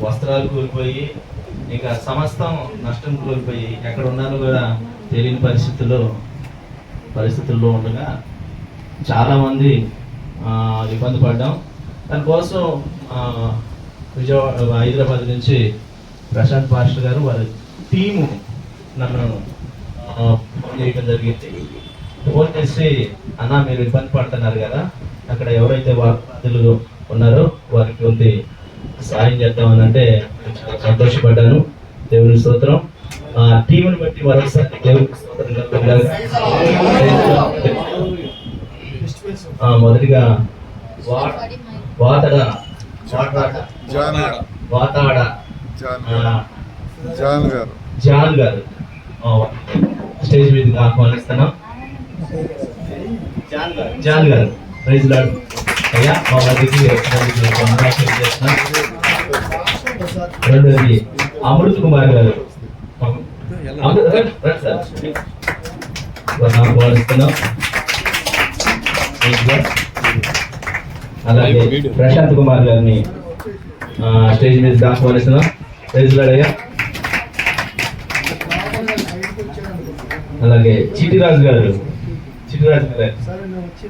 వస్త్రాలు కోల్పోయి ఇంకా సమస్తం నష్టం కోల్పోయి ఎక్కడ ఉన్నారో కూడా తెలియని పరిస్థితుల్లో ఉండగా చాలామంది ఇబ్బంది పడ్డాం. దానికోసం హైదరాబాద్ నుంచి ప్రశాంత్ పాస్టర్ గారు వారి టీము నన్ను ఫోన్ చేయడం జరిగింది. ఫోన్ చేసి, అన్న మీరు ఇబ్బంది పడుతున్నారు కదా, అక్కడ ఎవరైతే బాధితులు ఉన్నారో వారికి కొంత సాయం చేద్దామని అంటే చాలా సంతోషపడ్డాను. దేవుని స్తోత్రం. ఆ టీంని బట్టి మరొకసారి దేవునికి స్తోత్రం. మొదటిగా వాతాడ జాన్ గారు స్టేజ్ మీదకి ఆహ్వానిస్తున్నాం. జాన్ గారు ప్రైజ్ లార్డ్ అయ్యా. మా మధ్యకి చేస్తున్నాం. రెండోది అమృత్ కుమార్ గారు ఆహ్వానిస్తున్నాం. అలాగే ప్రశాంత్ కుమార్ గారిని స్టేజ్ మీదకి ఆహ్వానిస్తున్నాం. ప్రైజ్ లార్డ్ అయ్యా. అలాగే చిటిరాజు గారు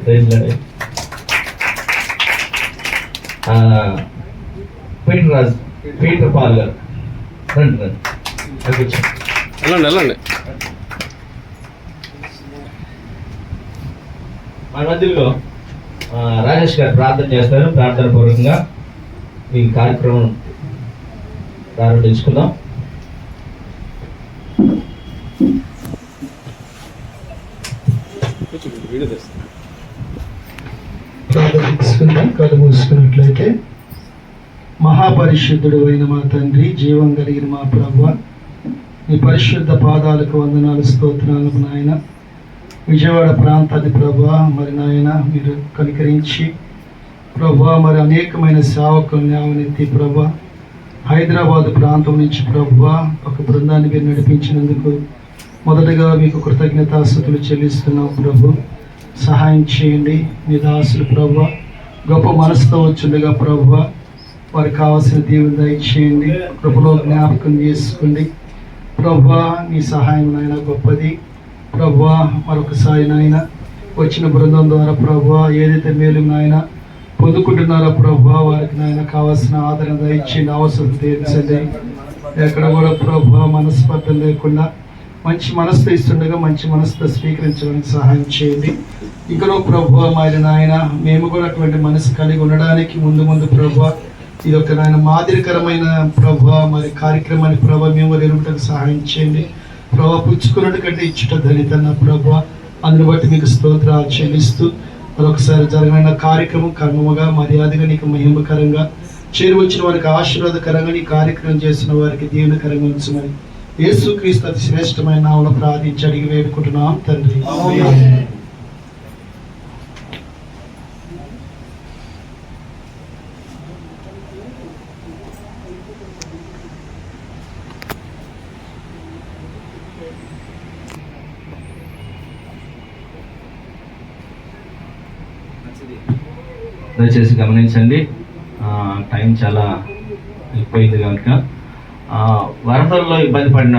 ప్రైజ్ లార్డ్. పీటర్ పాల్ గారు రండి. మన మధ్యలో రాజేష్ గారు ప్రార్థన చేస్తారు. ప్రార్థన పూర్వకంగా ఈ కార్యక్రమం ప్రారంభించుకుందాం. కళ్ళు మూసుకున్నట్లయితే, మహాపరిశుద్ధుడు అయిన మా తండ్రి, జీవం కలిగిన మా ప్రభువా, నీ పరిశుద్ధ పాదాలకు వందనాలు, స్తోత్రాలు నాయన. విజయవాడ ప్రాంతాన్ని ప్రభువా మరి నాయన మీరు కనికరించి ప్రభువా మరి అనేకమైన సేవకుల్ని ఆవనెత్తి ప్రభువా హైదరాబాద్ ప్రాంతం నుంచి ప్రభువా ఒక బృందాన్ని మీరు నడిపించినందుకు మొదటగా మీకు కృతజ్ఞతాస్తుతులు చెల్లిస్తున్నాం ప్రభు. సహాయం చేయండి. మీ దాసులు ప్రభువా గొప్ప మనసుతో వచ్చుండగా ప్రభువా వారికి కావాల్సిన దీవెన దయచేయండి. కృపలో జ్ఞాపకం చేసుకోండి ప్రభువా. నీ సహాయం నాయన గొప్పది ప్రభువా. మరొకసారి నాయన వచ్చిన బృందం ద్వారా ప్రభువా ఏదైతే మేలు నాయన పొందుకుంటున్నారో ప్రభువా వారికి నాయన కావాల్సిన ఆదరణ దయచేయండి, అవసరం తీర్చండి. ఎక్కడ కూడా ప్రభువా మనస్పర్ధ లేకుండా మంచి మనసుతో ఇస్తుండగా మంచి మనసుతో స్వీకరించడానికి సహాయం చేయండి. ఇంకనో ప్రభువా మరి నాయన మేము కూడా అటువంటి మనసు కలిగి ఉండడానికి ముందు ప్రభువా ఇది ఒక నాయన మాదిరికరమైన ప్రభువా మరి కార్యక్రమాన్ని ప్రభావ మేము ఎరుపటకు సహాయం చేయండి ప్రభావ. పుచ్చుకున్నట్టు కంటే ఇచ్చుట ధనితన్న ప్రభువా, అందుని బట్టి మీకు స్తోత్రాలు చెల్లిస్తూ మరొకసారి జరగమైన కార్యక్రమం కర్మముగా మర్యాదగా నీకు మహిమకరంగా చేరువచ్చిన వారికి ఆశీర్వాదకరంగా నీ కార్యక్రమం చేసిన వారికి దీవెనకరంగా ఉంచమని యేసుక్రీస్తు అతి శ్రేష్టమైన నామములో ప్రార్థించి అడిగి వేడుకుంటున్నాం తండ్రి. దయచేసి గమనించండి, టైం చాలా ఎక్కువైంది కనుక వరదల్లో ఇబ్బంది పడిన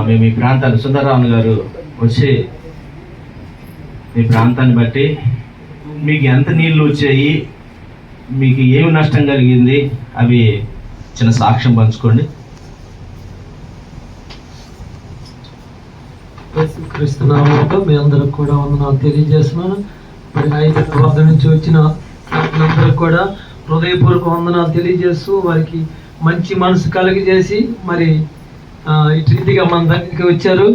మేము ఈ ప్రాంతాలు సుందరరావు గారు వచ్చి మీ ప్రాంతాన్ని బట్టి మీకు ఎంత నీళ్ళు వచ్చాయి, మీకు ఏమి నష్టం కలిగింది, అవి చిన్న సాక్ష్యం పంచుకోండి. క్రీస్తునామంలో మీ అందరికి కూడా వందనాలు తెలియజేస్తున్నాను. మరి హైదరాబాద్ నుంచి వచ్చిన అందరికి కూడా హృదయపూర్వక వందనాలు తెలియజేస్తూ వారికి మంచి మనసు కలిగజేసి మరి ఇటు రీతిగా మన దగ్గరికి వచ్చారు.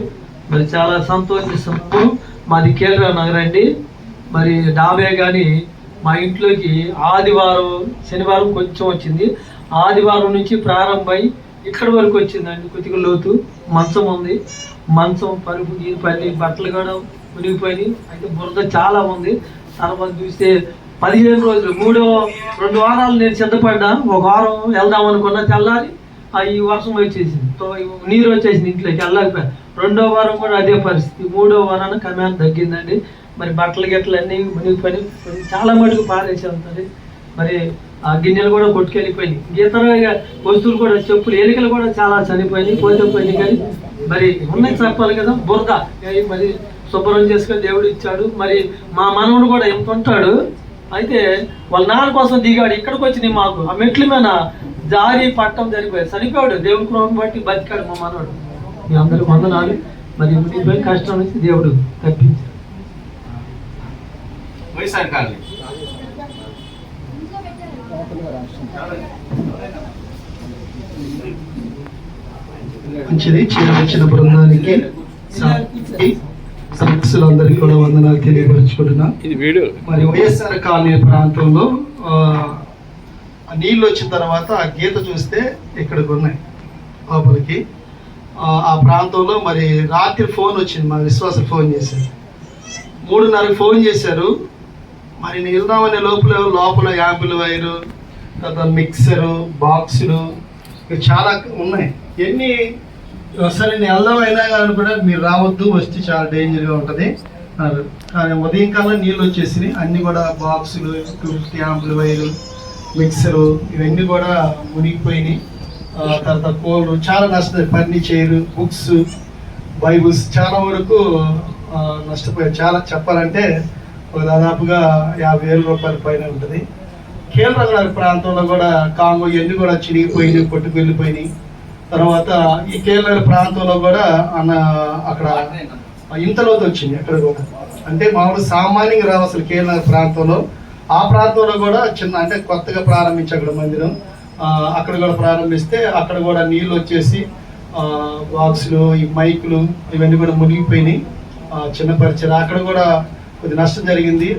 మరి చాలా సంతోషిస్తున్నాము. మాది కేరళ నగరం అండి. మరి డాబే కానీ మా ఇంట్లోకి ఆదివారం శనివారం కొంచెం వచ్చింది. ఆదివారం నుంచి ప్రారంభమై ఇక్కడ వరకు వచ్చిందండి. కొద్దిగా లోతు మంచం ఉంది. మంచం పరుపు గీరిపల్లి బట్టలు కూడా మునిగిపోయినాయి. అయితే బురద చాలా ఉంది. తర్వాత చూస్తే 15 రోజులు 2 వారాలు నేను సిద్ధపడ్డా. ఒక వారం వెళ్దాం అనుకున్నా, తెల్లారి ఈ వర్షం వచ్చేసింది, నీరు వచ్చేసింది ఇంట్లోకి వెళ్ళకపోయా. 2వ వారం కూడా అదే పరిస్థితి. 3వ వారానికి కమాండ్ తగ్గిందండి. మరి బట్టలు గిట్టలు అన్నీ మునిగిపోయి చాలా మటుకు పారేసి ఉంటుంది. మరి ఆ గిన్నెలు కూడా కొట్టుకెళ్ళిపోయినాయి. ఇతర వస్తువులు కూడా, చెప్పులు, ఎలుకలు కూడా చాలా చనిపోయినాయి, పోయినాయి. కానీ మరి ఉన్నాయి చెప్పాలి కదా, బురద మరి శుభ్రం చేసుకొని దేవుడు ఇచ్చాడు. మరి మా మనవుడు కూడా ఎంత ఉంటాడు, అయితే వాళ్ళ నాన్న కోసం దిగాడు. ఇక్కడికి వచ్చి మాకు ఆ మెట్ల మీద జారి పట్టం జరిగిపోయాడు, చనిపోయాడు. దేవుడి కృపను బట్టి బతికాడు మా మనవడు. మీ అందరికి వందనాలు. మరి మీపై కష్టం నుంచి దేవుడు తప్పించాడు. వైఎస్ఆర్ కాలనీ మంచిది. చిన్న బృందానికి సదస్సులందరికీ కూడా వందనాలు తెలియపరుచుకుంటున్నా. మరి వైఎస్ఆర్ కాలనీ ప్రాంతంలో నీళ్ళు వచ్చిన తర్వాత ఆ గీత చూస్తే ఇక్కడికి ఉన్నాయి లోపలికి. ఆ ప్రాంతంలో మరి రాత్రి ఫోన్ వచ్చింది, మా విశ్వాసం ఫోన్ చేశారు. 3:30 ఫోన్ చేశారు. మరి నేను వెళ్దామనే లోపల యాంపుల్ వైరు, తర్వాత మిక్సరు, బాక్సులు చాలా ఉన్నాయి. ఎన్ని సరే నేను వెళ్దాం అయినా కానీ కూడా మీరు రావద్దు, వస్తే చాలా డేంజర్గా ఉంటుంది అన్నారు. కానీ ఉదయం కాలం నీళ్ళు వచ్చేసి అన్నీ కూడా బాక్సులు, 250 యాంపుల్ వైరు, మిక్సరు ఇవన్నీ కూడా మునిగిపోయినాయి. తర్వాత కూలరు చాలా నష్టం, ఫర్నిచర్, బుక్స్, బైబుల్స్ చాలా వరకు నష్టపోయాయి. చాలా చెప్పాలంటే దాదాపుగా 50,000 రూపాయల పైన ఉంటుంది. కేరళ ప్రాంతంలో కూడా కాంగో ఇవన్నీ కూడా చిరిగిపోయినాయి, కొట్టుకు వెళ్ళిపోయినాయి. తర్వాత ఈ కేరళ ప్రాంతంలో కూడా అక్కడ ఇంతలోకి వచ్చింది అక్కడ కూడా. అంటే మామూలు సామాన్యంగా రావు అసలు కేరళ ప్రాంతంలో. ఆ ప్రాంతంలో కూడా చిన్న అంటే కొత్తగా ప్రారంభించి అక్కడ మందిరం, అక్కడ కూడా ప్రారంభిస్తే అక్కడ కూడా నీళ్ళు వచ్చేసి బాక్సులు, ఈ మైకులు ఇవన్నీ కూడా మునిగిపోయినాయి. చిన్న పరిచయం అక్కడ కూడా కొద్ది నష్టం జరిగింది.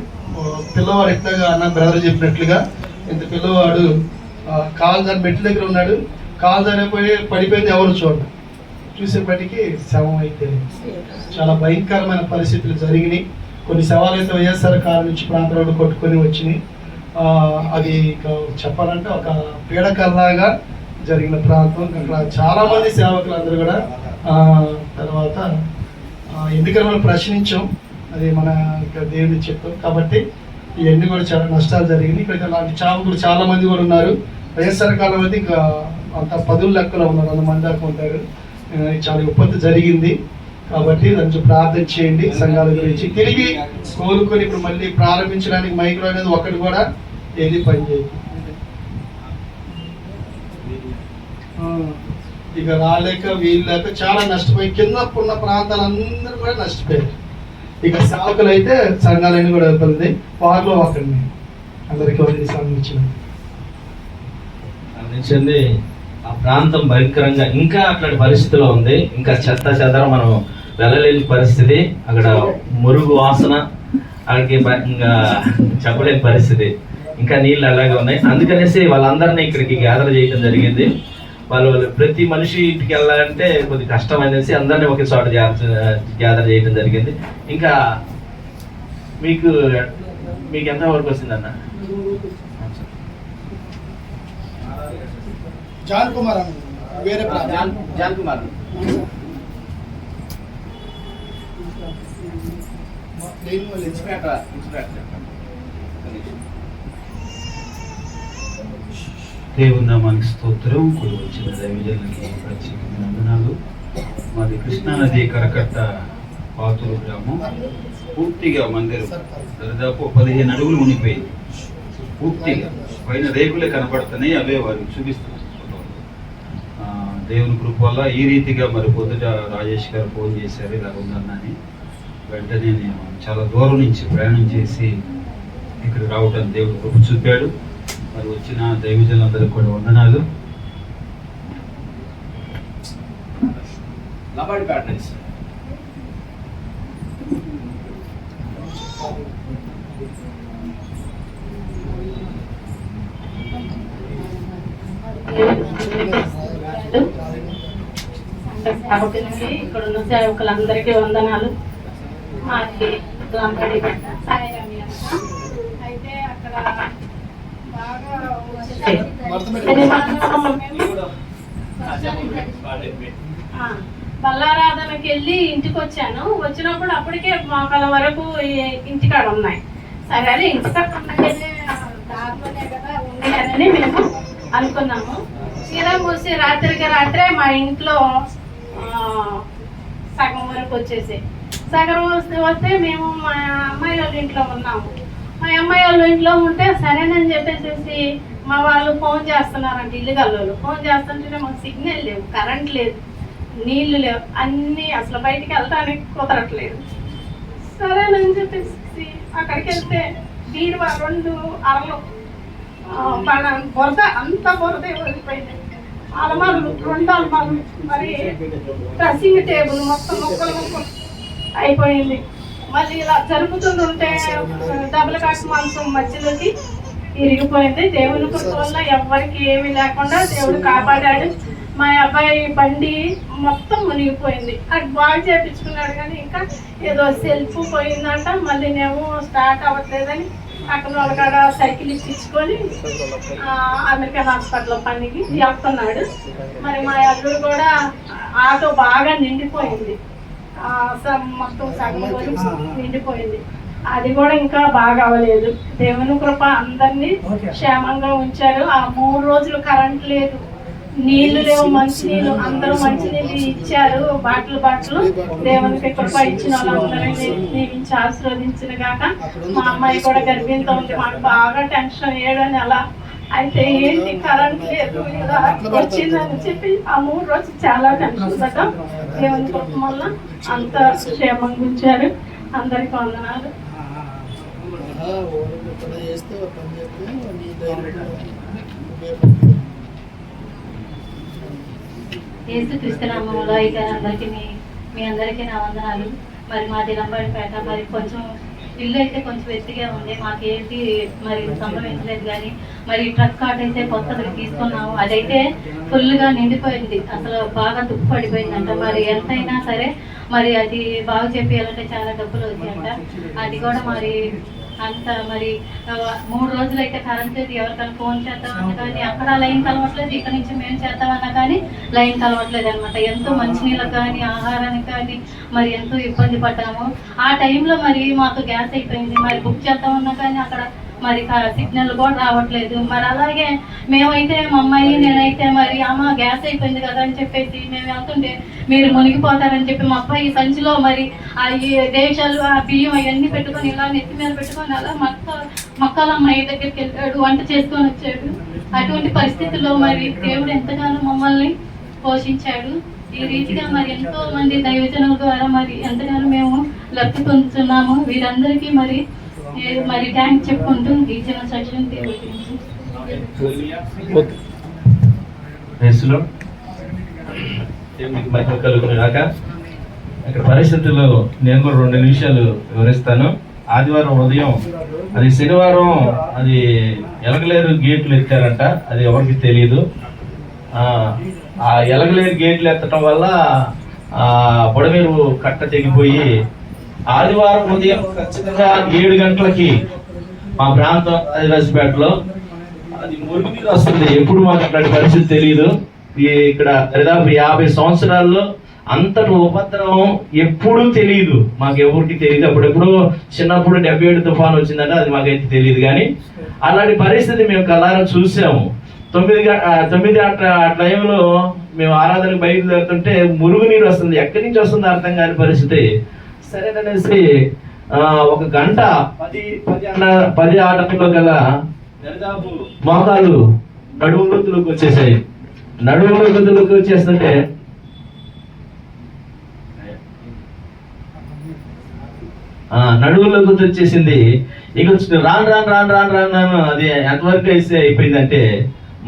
పిల్లవాడు ఎట్లాగా అన్న బ్రదర్ చెప్పినట్లుగా ఇంత పిల్లవాడు కాలుదారి మెట్ల దగ్గర ఉన్నాడు, కాలుదారి పడిపోయింది, ఎవరు చూడండి. చూసేపటికి శవం అయితే చాలా భయంకరమైన పరిస్థితులు జరిగినాయి. కొన్ని శవాలు అయితే వైఎస్ఆర్ కాలం నుంచి ప్రాంతాల్లో కొట్టుకొని వచ్చినాయి. అది చెప్పాలంటే ఒక పీడకల్లాగా జరిగిన ప్రాంతం. అక్కడ చాలా మంది సేవకులందరూ కూడా తర్వాత ఎందుకని మనం ప్రశ్నించాం, అది మన దేవుని చెప్తాం కాబట్టి ఇవన్నీ కూడా చాలా నష్టాలు జరిగినాయి. ఇక్కడ అలాంటి చావుకులు చాలా మంది కూడా ఉన్నారు. వైఎస్ఆర్ కాలం అయితే ఇంకా అంత 10 లెక్కలో ఉన్నారు, 100 మంది దాకా ఉంటారు. చాలా విపత్తు జరిగింది కాబట్టి దానికి ప్రార్థన చేయండి. సంఘాల గురించి తిరిగి కోలుకొని ఇప్పుడు మళ్ళీ ప్రారంభించడానికి మైక్రో అనేది ఒకటి కూడా ఏది పనిచేయదు. ఇక రాలేక వీళ్ళక చాలా నష్టపోయి కింద ఉన్న ప్రాంతాలందరూ కూడా నష్టపోయారు. ఇక సేవకులు అయితే సంఘాలన్నీ కూడా వెళ్తుంది. వారిలో ఒకరిని అందరికీ అందించింది. ఆ ప్రాంతం భయంకరంగా ఇంకా అట్లాంటి పరిస్థితిలో ఉంది. ఇంకా చెత్త చెదరం మనం వెళ్ళలేని పరిస్థితి. అక్కడ మురుగు వాసన, అక్కడికి ఇంకా చెప్పలేని పరిస్థితి. ఇంకా నీళ్ళు అలాగే ఉన్నాయి. అందుకనేసి వాళ్ళందరినీ ఇక్కడికి గ్యాదర్ చేయడం జరిగింది. వాళ్ళు ప్రతి మనిషి ఇంటికి వెళ్ళాలంటే కొద్ది కష్టం అనేసి అందరినీ ఒకే చోట గ్యాదర్ చేయడం జరిగింది. ఇంకా మీకు ఎంత వరకు వచ్చిందన్న? జాన్ కుమార్ వేరే జాన్ కుమార్ దేవుని నామానికి స్తోత్రం. కూడా వచ్చిన దైవజనులకి ప్రత్యేకమైన వందనాలు. మాది కృష్ణానది కరకట్ట పాతూరు గ్రామం. పూర్తిగా మందిరం దాదాపు 15 అడుగులు మునిగిపోయింది. పూర్తిగా పైన రేకులే కనపడుతున్నాయి, అవే వారికి చూపిస్తున్నారు. దేవుని కృప వల్ల ఈ రీతిగా మరి పొద్దుట రాజేష్ గారు ఫోన్ చేశారు ఇలా ఉందన్నని. వెంటనే నేను చాలా దూరం నుంచి ప్రయాణం చేసి ఇక్కడ రావడానికి దేవుడు కృప చూపాడు. మరి వచ్చిన దైవజనులందరికీ కూడా వందనాలు. ఇక్కడ ఉన్న సేవకులందరికీ వందనాలు. అయితే అక్కడ బల్లారాధనకి వెళ్ళి ఇంటికి వచ్చాను. వచ్చినప్పుడు అప్పటికే మోకాల వరకు ఇంటికాడ ఉన్నాయి. సరే అదే ఇంటికాడ ఉన్నాయి దారిలోనే కదా ఉన్నాయి అవుతుంది అని మేము అనుకున్నాము. తీరా మూసి రాత్రికి రాత్రే మా ఇంట్లో సగం వరకు వచ్చేసి సగం వస్తే మేము మా అమ్మాయి వాళ్ళ ఇంట్లో ఉన్నాము. మా అమ్మాయి వాళ్ళ ఇంట్లో ఉంటే సరేనని చెప్పేసి మా వాళ్ళు ఫోన్ చేస్తున్నారంట, ఇల్లు గల్లోళ్ళు ఫోన్ చేస్తుంటే మాకు సిగ్నల్ లేవు, కరెంట్ లేదు, నీళ్లు లేవు, అన్నీ అసలు బయటికి వెళ్ళడానికి కుదరట్లేదు. సరేనని చెప్పేసి అక్కడికి వెళ్తే బీరువా 2 అరలు బురద, అంత బురద వెళ్ళిపోయింది. అలమారులు 2 అలమారులు, మరి డ్రెస్సింగ్ టేబుల్ మొత్తం ముక్కలు అయిపోయింది. మళ్ళీ ఇలా జరుపుతుంటే డబుల్ కాట్ మంచం మధ్యలోకి ఇరిగిపోయింది. దేవుని కృప వల్ల ఎవరికి ఏమీ లేకుండా దేవుడు కాపాడాడు. మా అబ్బాయి బండి మొత్తం మునిగిపోయింది, అది బాగా చేయించుకున్నాడు కానీ ఇంకా ఏదో సెల్ఫ్ పోయిందంట. మళ్ళీ నేను స్టార్ట్ అవ్వట్లేదని అక్కడ వాళ్ళకాడ సైకిల్ ఇప్పించుకొని అమెరికన్ హాస్పిటల్ పనికి వెళ్తున్నాడు. మరి మా అల్లుడు కూడా ఆటో బాగా నిండిపోయింది, మొత్తం సగం నిండిపోయింది, అది కూడా ఇంకా బాగా అవ్వలేదు. దేవుని కృప అందరినీ క్షేమంగా ఉంచారు. ఆ 3 రోజులు కరెంట్ లేదు, నీళ్లు లేవు, మంచినీళ్ళు, అందరూ మంచినీళ్ళు ఇచ్చారు, బాటలు. దేవునికి కృప ఇచ్చిన వాళ్ళందరినీ దీవించి ఆశీర్వదించిన గాక. మా అమ్మాయి కూడా గర్భిణితో ఉంది, మాకు బాగా టెన్షన్ 7 నెల అయితే ఏంటి కరెంట్ లేదు ఇలా వచ్చిందని చెప్పి ఆ 3 రోజులు చాలా టెన్షన్ పడ్డాం. దేవుని కృప వల్ల అంత క్షేమంగా ఉంచారు. అందరికి వందనాలు. యేసుక్రీస్తు నామములో ఇక అందరికీ మీ అందరికీ నా వందనాలు. మరి మాది రంబాడిపేట, మరి కొంచెం ఇల్లు అయితే కొంచెం ఎత్తుగా ఉంది, మాకేంటి మరి సంభవించలేదు. కానీ మరి ట్రక్ కార్డ్ అయితే కొత్తది తీసుకున్నాము, అదైతే ఫుల్గా నిండిపోయింది, అసలు బాగా తుప్పు పడిపోయిందంట. మరి ఎంతైనా సరే మరి అది బాగా చెప్పేయాలంటే చాలా డబ్బులు వచ్చాయంట. అది కూడా మరి అంత మరి 3 రోజులు అయితే కరెంట్ లేదు, ఎవరికైనా ఫోన్ చేద్దామన్నా కానీ అక్కడ లైన్ కలవట్లేదు, ఇక్కడ నుంచి మేము చేద్దామన్నా కానీ లైన్ కలవట్లేదు అనమాట. ఎంతో మంచినీళ్ళకి కానీ ఆహారానికి కానీ మరి ఎంతో ఇబ్బంది పడ్డాము. ఆ టైంలో మరి మాకు గ్యాస్ అయిపోయింది, మరి బుక్ చేద్దామన్నా కానీ అక్కడ మరి సిగ్నల్ కూడా రావట్లేదు. మరి అలాగే మేమైతే మా అమ్మాయి నేనైతే మరి అమ్మ గ్యాస్ అయిపోయింది కదా అని చెప్పేసి మేము వెళ్తుంటే మీరు మునిగిపోతారని చెప్పి మా అబ్బాయి సంచిలో మరి ఆ దేశాలు ఆ బియ్యం అవన్నీ పెట్టుకొని ఇలా నెత్తి మీద పెట్టుకొని అలా మక్కల అమ్మాయి దగ్గరికి వెళ్ళాడు, వంట చేసుకొని వచ్చాడు. అటువంటి పరిస్థితుల్లో మరి దేవుడు ఎంతగానో మమ్మల్ని పోషించాడు. ఈ రీతిగా మరి ఎంతో మంది దైవజనుల ద్వారా మరి ఎంతగానో మేము లబ్ధి పొందుతున్నాము. వీరందరికీ మరి థ్యాంక్స్ చెప్పుకుంటూ ఈ చిన్న సెక్షన్ ఇక్కడ పరిస్థితుల్లో నేను కూడా 2 నిమిషాలు వివరిస్తాను. ఆదివారం ఉదయం, అది శనివారం, అది ఎలగలేరు గేట్లు ఎత్తారంట, అది ఎవరికి తెలియదు. ఆ ఎలగలేరు గేట్లు ఎత్తడం వల్ల బొడమేరు కట్ట తెగిపోయి ఆదివారం ఉదయం ఖచ్చితంగా 7 గంటలకి మా ప్రాంతం ఆదివాసిపేటలో అది మురుగునీరు వస్తుంది. ఎప్పుడు మాకు అట్లాంటి పరిస్థితి తెలియదు. ఇక్కడ దాదాపు 50 సంవత్సరాల్లో అంతటి ఉపద్రవం ఎప్పుడూ తెలియదు, మాకు ఎవరికి తెలియదు. అప్పుడెప్పుడు చిన్నప్పుడు 77 తుఫాను వచ్చిందంటే అది మాకైతే తెలియదు. కానీ అలాంటి పరిస్థితి మేము కళ్ళారా చూసాము. 9 ఆ టైంలో మేము ఆరాధనకు బయలుదేరుతుంటే మురుగునీరు వస్తుంది, ఎక్కడి నుంచి వస్తుందో అర్థం కాని పరిస్థితి. సరేననేసి 1 గంట 10 ఆటంలో గల దాదాపు మోకాలు నడుములోకి వచ్చేసాయి. నడుములోకి వచ్చేస్తుంటే నడువులోకి వచ్చేసింది. ఇక రాను అది ఎంతవరకు అయితే అయిపోయిందంటే,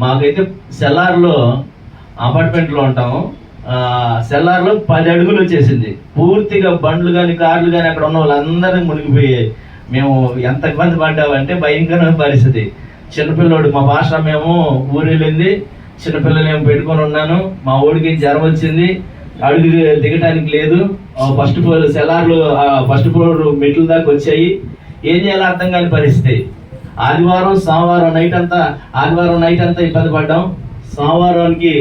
మాకైతే సెల్లార్లో అపార్ట్మెంట్లో ఉంటాము, సెల్లార్లో 10 అడుగులు వచ్చేసింది. పూర్తిగా బండ్లు కానీ కార్లు కానీ అక్కడ ఉన్న వాళ్ళందరినీ మునిగిపోయి మేము ఎంత ఇబ్బంది పడ్డామంటే భయంకరమైన పరిస్థితి. చిన్నపిల్లోడు మా భాష మేము ఊరు వెళ్ళింది, చిన్నపిల్లలు ఏమో పెట్టుకొని ఉన్నాను. మా ఊడికి జ్వరం వచ్చింది, అడుగు దిగటానికి లేదు. ఫస్ట్ ఫ్లోర్ సెల్లార్లు ఫస్ట్ ఫ్లోర్ మెట్ల దాకా వచ్చాయి. ఏం చేయాలో అర్థం కాని పరిస్థితి. సోమవారం నైట్ అంతా ఇబ్బంది పడ్డాం. సోమవారానికి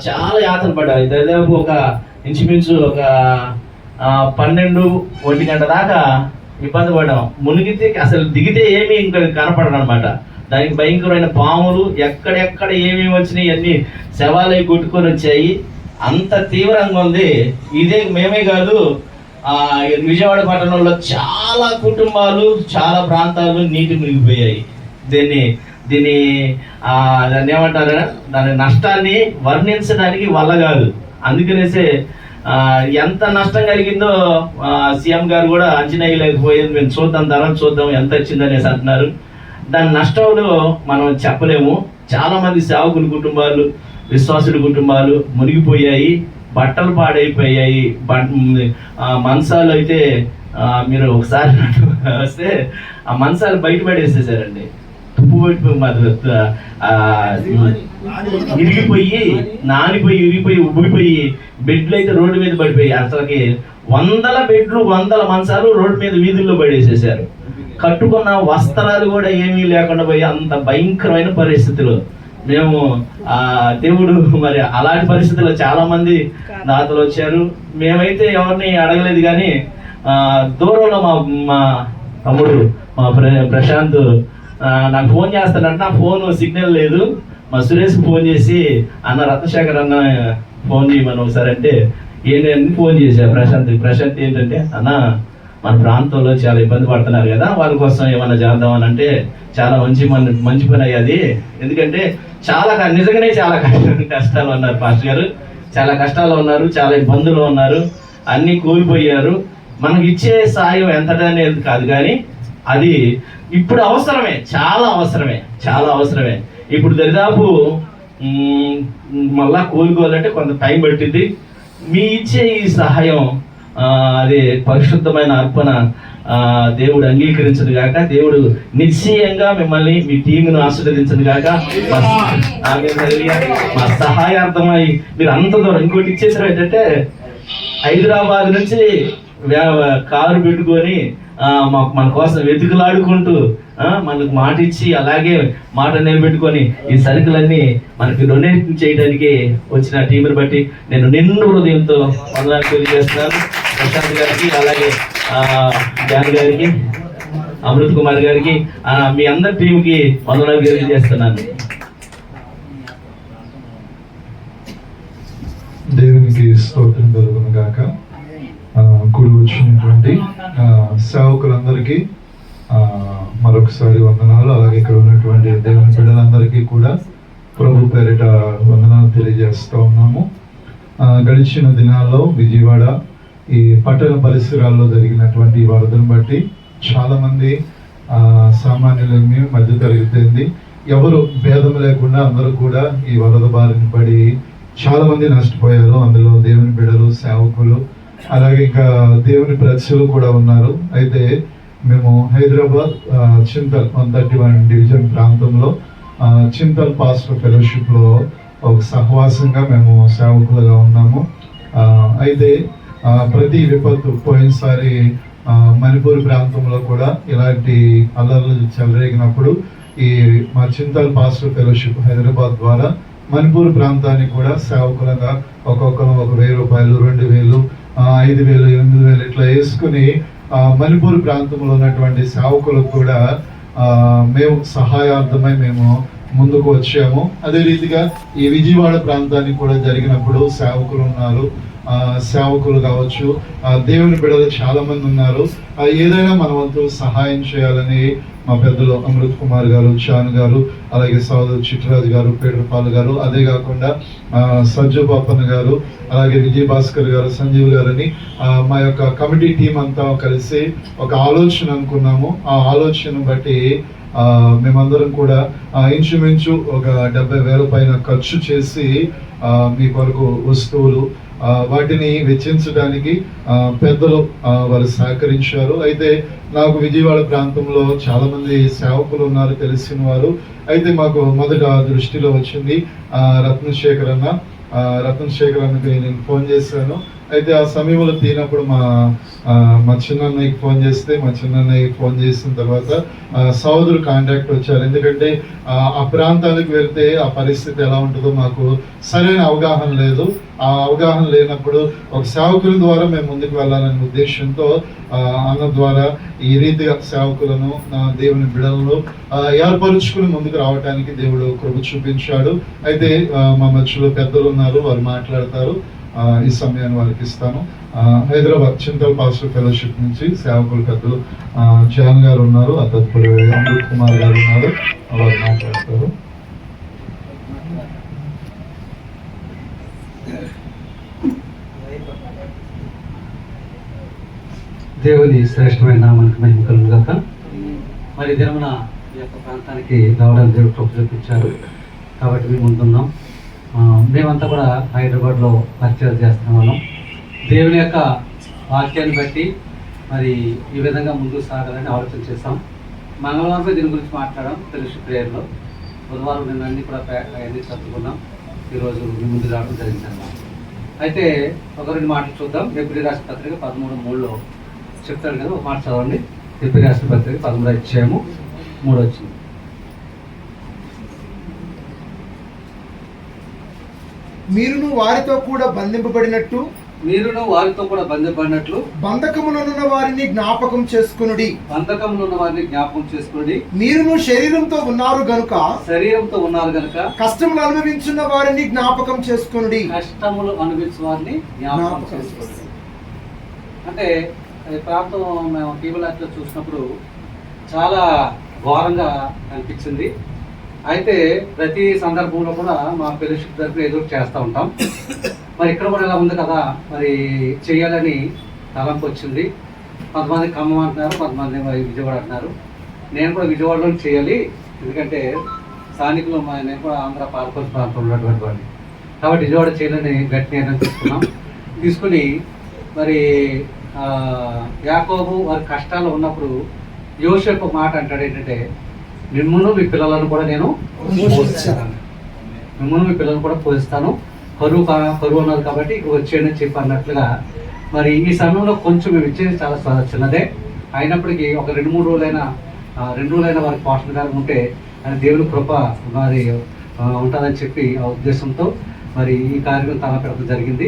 చాలా యాతన పడ్డాం. దాదాపు ఇంచుమించు 12-1 గంట దాకా ఇబ్బంది పడ్డాం. మునిగితే అసలు దిగితే ఏమీ ఇంకా కనపడదు అనమాట. దానికి భయంకరమైన పాములు ఎక్కడెక్కడ ఏమేమి వచ్చినాయి అన్ని శవాలై కొట్టుకొని వచ్చాయి. అంత తీవ్రంగా ఉంది. ఇదే మేమే కాదు, విజయవాడ పట్టణంలో చాలా కుటుంబాలు, చాలా ప్రాంతాలు నీటి మునిగిపోయాయి. దీన్ని దాన్ని ఏమంటారు, దాని నష్టాన్ని వర్ణించడానికి వల్ల కాదు. అందుకనేసే ఎంత నష్టం కలిగిందో సీఎం గారు కూడా అంచనా వేయలేకపోయింది. మేము చూద్దాం, తర్వాత చూద్దాం ఎంత వచ్చిందనేసి అంటున్నారు. దాని నష్టంలో మనం చెప్పలేము. చాలా మంది సేవకుల కుటుంబాలు, విశ్వాసుల కుటుంబాలు మునిగిపోయాయి, బట్టలు పాడైపోయాయి. మంచాలు అయితే మీరు ఒకసారి వస్తే ఆ మంచాలు బయటపడేసేసారండి. తుప్పు పట్టిపోయి ఇరిగిపోయి ఉబ్బిపోయి బెడ్లు అయితే రోడ్డు మీద పడిపోయి అసలుకి 100 బెడ్లు 100 మంచాలు రోడ్డు మీద వీధుల్లో పడేసేసారు. కట్టుకున్న వస్త్రాలు కూడా ఏమీ లేకుండా పోయి అంత భయంకరమైన పరిస్థితులు. మేము దేవుడు మరి అలాంటి పరిస్థితుల్లో చాలా మంది దాతలు వచ్చారు. మేమైతే ఎవరిని అడగలేదు, కానీ దూరంలో మా తమ్ముడు మా ప్రశాంత్ నాకు ఫోన్ చేస్తానంటే నా ఫోన్ సిగ్నల్ లేదు. మా సురేష్ ఫోన్ చేసి అన్న రత్నశేఖర్ అన్న ఫోన్ చేయమని ఒకసారి అంటే ఏంటంటే ఫోన్ చేశారు ప్రశాంత్ ఏంటంటే అన్న మన ప్రాంతంలో చాలా ఇబ్బంది పడుతున్నారు కదా, వాళ్ళ కోసం ఏమన్నా చేద్దామని అంటే చాలా మంచి పని అయ్యేది. ఎందుకంటే నిజంగానే చాలా కష్టాలు ఉన్నారు పాస్టర్ గారు, చాలా కష్టాలు ఉన్నారు, చాలా ఇబ్బందులు ఉన్నారు, అన్నీ కోల్పోయారు. మనకి ఇచ్చే సాయం ఎంతటనేది కాదు, కానీ అది ఇప్పుడు అవసరమే, చాలా అవసరమే. ఇప్పుడు దరిదాపు మళ్ళా కోలుకోవాలంటే కొంత టైం పట్టింది. మీ ఇచ్చే ఈ సహాయం అది పరిశుద్ధమైన అర్పణ దేవుడు అంగీకరించదు గాక, దేవుడు నిశ్చయంగా మిమ్మల్ని మీ టీంను ఆశీర్వదించదు గాక. మా సహాయార్థమై మీరు అంత దూరం ఇంకోటి ఇచ్చేసారు ఏంటంటే హైదరాబాద్ నుంచి కారు పెట్టుకొని మన కోసం వెతుకులాడుకుంటూ మనకు మాట ఇచ్చి అలాగే మాట నిలబెట్టుకొని ఈ సరుకులన్నీ మనకి డొనేట్ చేయడానికి వచ్చిన టీంని బట్టి నేను నిండు హృదయంతో వందనాలు తెలియజేస్తున్నాను. ప్రశాంత్ గారికి, అలాగే జాన్ గారికి, అమృత్ కుమార్ గారికి, మీ అందరి టీంకి వందనాలు తెలియజేస్తున్నాను. దేవునికి స్తోత్రం కలుగును గాక. కూడి వచ్చినటువంటి సేవకులందరికీ మరొకసారి వందనాలు. అలాగే ఇక్కడ ఉన్నటువంటి దేవుని బిడ్డలందరికీ కూడా ప్రభు పేరిట వందనాలు తెలియజేస్తూ ఉన్నాము. గడిచిన దినాల్లో విజయవాడ ఈ పట్టణ పరిసరాల్లో జరిగినటువంటి వరదను బట్టి చాలా మంది సామాన్యులని మధ్య తరగతి ఎవరు భేదం లేకుండా అందరూ కూడా ఈ వరద బారిన పడి చాలా మంది నష్టపోయారు. అందులో దేవుని బిడ్డలు, సేవకులు, అలాగే ఇంకా దేవుని ప్రజలు కూడా ఉన్నారు. అయితే మేము హైదరాబాద్ చింతల్ 131 డివిజన్ ప్రాంతంలో చింతల్ పాస్టర్ ఫెలోషిప్లో ఒక సహవాసంగా మేము సేవకులుగా ఉన్నాము. అయితే ప్రతి విపత్తు పోయినసారి మణిపూర్ ప్రాంతంలో కూడా ఇలాంటి అల్లర్లు చెలరేగినప్పుడు ఈ మా చింతల్ పాస్టర్ ఫెలోషిప్ హైదరాబాద్ ద్వారా మణిపూర్ ప్రాంతానికి కూడా సేవకులుగా ఒక్కొక్కరు 1,000 రూపాయలు, 2,000, 5,000, 8,000 ఇట్లా వేసుకుని మణిపూర్ ప్రాంతంలో ఉన్నటువంటి సేవకులకు కూడా మేము సహాయార్థమై మేము ముందుకు వచ్చాము. అదే రీతిగా ఈ విజయవాడ ప్రాంతానికి కూడా జరిగినప్పుడు సేవకులు ఉన్నారు, సేవకులు కావచ్చు, దేవుని బిడ్డలు చాలా మంది ఉన్నారు. ఏదైనా మన వంతు సహాయం చేయాలని మా పెద్దలు అమృత్ కుమార్ గారు, చాన్ గారు, అలాగే సోదరు చిట్రాజు గారు, పేడ్రపాల్ గారు, అదే కాకుండా సజ్జు పాపన్న గారు, అలాగే విజయ్ భాస్కర్ గారు, సంజీవ్ గారని మా యొక్క కమిటీ టీం అంతా కలిసి ఒక ఆలోచన అనుకున్నాము. ఆ ఆలోచన బట్టి మేమందరం కూడా ఇంచుమించు ఒక 70,000 పైన ఖర్చు చేసి మీ కొరకు వస్తువులు వాటిని వెచ్చించడానికి పెద్దలు వారు సహకరించారు. అయితే నాకు విజయవాడ ప్రాంతంలో చాలా మంది సేవకులు ఉన్నారు, తెలిసిన వారు. అయితే మాకు మొదట దృష్టిలో వచ్చింది రత్నశేఖర్ అన్నకి నేను ఫోన్ చేశాను. అయితే ఆ సమయంలో తీనప్పుడు మా చిన్నన్నయ్యకి ఫోన్ చేస్తే, మా చిన్నన్నయ్యకి ఫోన్ చేసిన తర్వాత సోదరు కాంటాక్ట్ వచ్చారు. ఎందుకంటే ఆ ప్రాంతానికి వెళ్తే ఆ పరిస్థితి ఎలా ఉంటుందో మాకు సరైన అవగాహన లేదు. ఆ అవగాహన లేనప్పుడు ఒక సేవకుల ద్వారా మేము ముందుకు వెళ్ళాలనే ఉద్దేశంతో అన్న ద్వారా ఈ రీతిగా సేవకులను, దేవుని బిడలను ఏర్పరుచుకుని ముందుకు రావడానికి దేవుడు కృప చూపించాడు. అయితే మా మధ్యలో పెద్దలు ఉన్నారు, వారు మాట్లాడతారు. ఈ సమయాన్ని వారికి ఇస్తాను. హైదరాబాద్ చింతల్ పాస్టర్ ఫెలోషిప్ నుంచి సేవకులు పెద్దలు జాన్ గారు ఉన్నారు, ఆ తదుపరి అమృత్ కుమార్ గారు ఉన్నారు, వారు మాట్లాడతారు. దేవుని శ్రేష్టమైన నామానికి మహిమ కలుగును గాక. మరి దినమున ఈ యొక్క ప్రాంతానికి రావడానికి దేవుడు కృప చూపించారు కాబట్టి మేము ముందున్నాం. మేమంతా కూడా హైదరాబాద్లో పరిచయం చేస్తున్న వాళ్ళం. దేవుని యొక్క వాక్యాన్ని బట్టి మరి ఈ విధంగా ముందుకు సాగాలని ఆలోచన చేస్తాం. మంగళవారం దీని గురించి మాట్లాడాం ఫెలోషిప్ ప్రేయర్లో. బుధవారం నిన్న అన్ని కూడా అన్ని చదువుకున్నాం. ఈరోజు మీ ముందు రావడం జరిగిందన్నమాట. అయితే ఒక రెండు మాటలు చూద్దాం. ఎబ్రి రాసిన పత్రిక 13:3 చెప్తాడు కదా, ఒక మాట చదవండి. ఎబ్రి రాసిన పత్రిక 13:3 వచ్చింది. మీరును వారితో కూడా బంధింపబడినట్టు బంధకములనున్న వారిని జ్ఞాపకం చేసుకునుడి. మీరును శరీరంతో ఉన్నారు గనుక కష్టములు అనుభవించున్న వారిని జ్ఞాపకం చేసుకునుడి. అంటే ఈ ప్రాంతం మేము టీవీలో చూసినప్పుడు చాలా ఘోరంగా అనిపించింది. అయితే ప్రతి సందర్భంలో కూడా మా ఫెలోషిప్ తరఫున ఎదురు చేస్తూ ఉంటాం. మరి ఇక్కడ కూడా ఇలా ఉంది కదా, మరి చేయాలని తలంపు వచ్చింది. కొంతమంది ఖమ్మం అంటున్నారు, కొంతమంది విజయవాడ అంటున్నారు. నేను కూడా విజయవాడలో చేయాలి, ఎందుకంటే స్థానికులు నేను కూడా ఆంధ్ర పాలకొల్లు ప్రాంతంలో ఉన్నటువంటి వాడిని కాబట్టి విజయవాడ చేయాలని గట్టి నిర్ణయం తీసుకుని మరి యాకోబు వారి కష్టాలు ఉన్నప్పుడు యోసేపు మాట అంటాడు ఏంటంటే, మిమ్మల్ని మీ పిల్లలను కూడా నేను పోషిస్తాను, మిమ్మల్ని మీ పిల్లలను కూడా పోషిస్తాను, కరువు ఉన్నది కాబట్టి ఇక్కడ వచ్చేయని చెప్పి అన్నట్లుగా. మరి ఈ సమయంలో కొంచెం మేము ఇచ్చేది చాలా చిన్నదే అయినప్పటికీ ఒక 2-3 రోజులైనా వారికి పోషణగా ఉంటే అని దేవుని కృప మరి ఉంటుందని చెప్పి ఆ ఉద్దేశంతో మరి ఈ కార్యక్రమం తలపెట్టడం జరిగింది.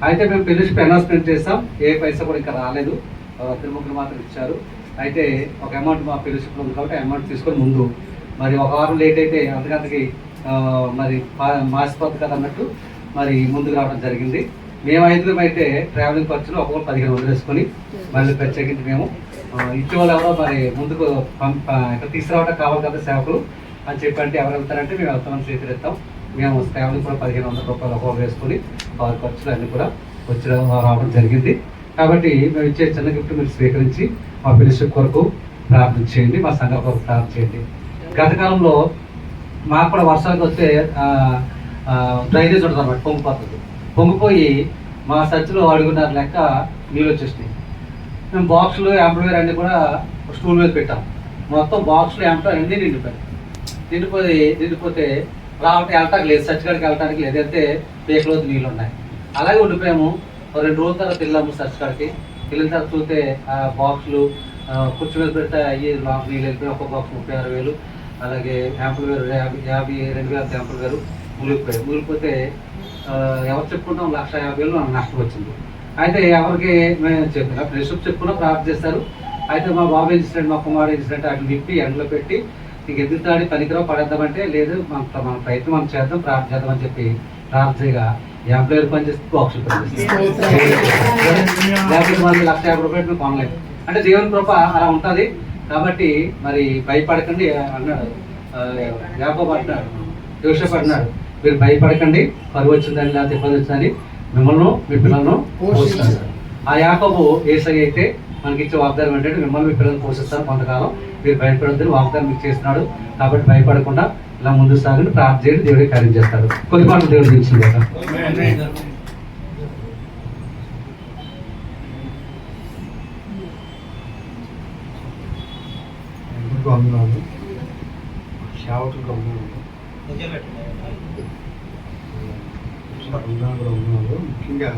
అయితే మేము ఫెలోషిప్ అనౌన్స్మెంట్ చేస్తాం. ఏ పైసా కూడా ఇంకా రాలేదు, తిరుమల మాత్రం ఇచ్చారు. అయితే ఒక అమౌంట్ మా ఫెలోషిప్ ఉంది కాబట్టి అమౌంట్ తీసుకొని ముందు మరి ఒక వారం లేట్ అయితే అంతకంతకి మరి మాసిపోద్ది కదా అన్నట్టు మరి ముందుకు రావడం జరిగింది. మేము 5 అయితే ట్రావెలింగ్ ఖర్చులు ఒక్కొక్కరు 1500 వేసుకొని మళ్ళీ ప్రత్యేకించి మేము ఇచ్చేవాళ్ళు ఎవరో మరి ముందుకు ఇక్కడ తీసుకురావడం కావాలి కదా సేవకులు అని చెప్పంటే ఎవరు వెళ్తారంటే మేము వెళ్తామని చేతిరెత్తాం. మేము ట్రావెలింగ్ కూడా 1500 రూపాయలు ఒక్కొక్కరు వేసుకొని వారి ఖర్చులు అన్నీ కూడా రావడం జరిగింది. కాబట్టి మేము ఇచ్చే చిన్న గిఫ్ట్ మీరు స్వీకరించి మా ఫెలోషిప్ కొరకు ప్రార్థన చేయండి, మా సంఘం కొరకు ప్రార్థన చేయండి. గత కాలంలో మాకు కూడా వర్షాలకు వస్తే డ్రైనేజ్ ఉంటుంది అన్నమాట, పొంగిపోయి మా సర్చిలో అడుగున్నారు లెక్క నీళ్ళు వచ్చేసినాయి. మేము బాక్సులు యాంప్లివేర్ అన్నీ కూడా స్టూల్ మీద పెట్టాం. మొత్తం బాక్సులు యాంప్లివేర్ అన్నీ నిండిపోతే వెళ్ళటానికి లేదు, సర్చ్ కాడికి వెళ్ళటానికి లేదు, అయితే పేకలోతు నీళ్ళు ఉన్నాయి. అలాగే ఉండిపోయాము. 2 రోజుల తర్వాత వెళ్ళాము సర్చ్ కాడికి. వెళ్ళిన తర్వాత చూస్తే ఆ బాక్సులు కుర్చీ మీద పెడితే అయ్యి లాంగ్ నీళ్ళు వెళ్ళిపోయి ఒక్కొక్క బాక్స్ 36,000, అలాగే యాంప్లివేర్ 52,000 యాంప్లివేర్ మునిగిపోతే ఎవరు చెప్పుకుంటాం 1,50,000 నాకు నష్టం వచ్చింది. అయితే ఎవరికి మేము చెప్పిన ఫెలోషిప్ చెప్పుకున్నా ప్రార్థన చేస్తారు. అయితే మా బాబు ఇన్సిడెంట్, మా కుమారుడు ఇన్సిడెంట్ అటు విప్పి ఎండలో పెట్టి ఇంక ఎదురుతాడి పనికిరావు పడేద్దామంటే లేదు, మన ప్రయత్నం మనం చేద్దాం, ప్రార్థన చేద్దామని చెప్పి ప్రార్థనగా యాంప్లివేర్ పనిచేస్తే బాక్సులు పనిచేస్తాం. లేకపోతే మనకి 1,50,000 కొనలేదు. అంటే దేవుని కృప అలా ఉంటుంది. కాబట్టి మరి భయపడకండి అన్నాడు యాకోబు అంటున్నాడు, యోసేపు అంటున్నాడు, మీరు భయపడకండి, కరువు వచ్చిందని లేకపోతే ఇబ్బంది వచ్చిందని మిమ్మల్ని మీ పిల్లలను పోషిస్తాను. ఆ యాకోబు యేసయ్య అయితే మనకి ఇచ్చే వాగ్దానం ఏంటంటే మిమ్మల్ని మీ పిల్లలను పోషిస్తాను కొంతకాలం, మీరు భయపడొద్దని వాగ్దానం మీకు చేస్తున్నాడు. కాబట్టి భయపడకుండా ఇలా ముందు సాగండి, ప్రార్థన చేయండి, దేవుడే కార్యం చేస్తాడు. కొన్ని మాటలు దేవుడు దించింది కదా. సేవకులకు ముఖ్యంగా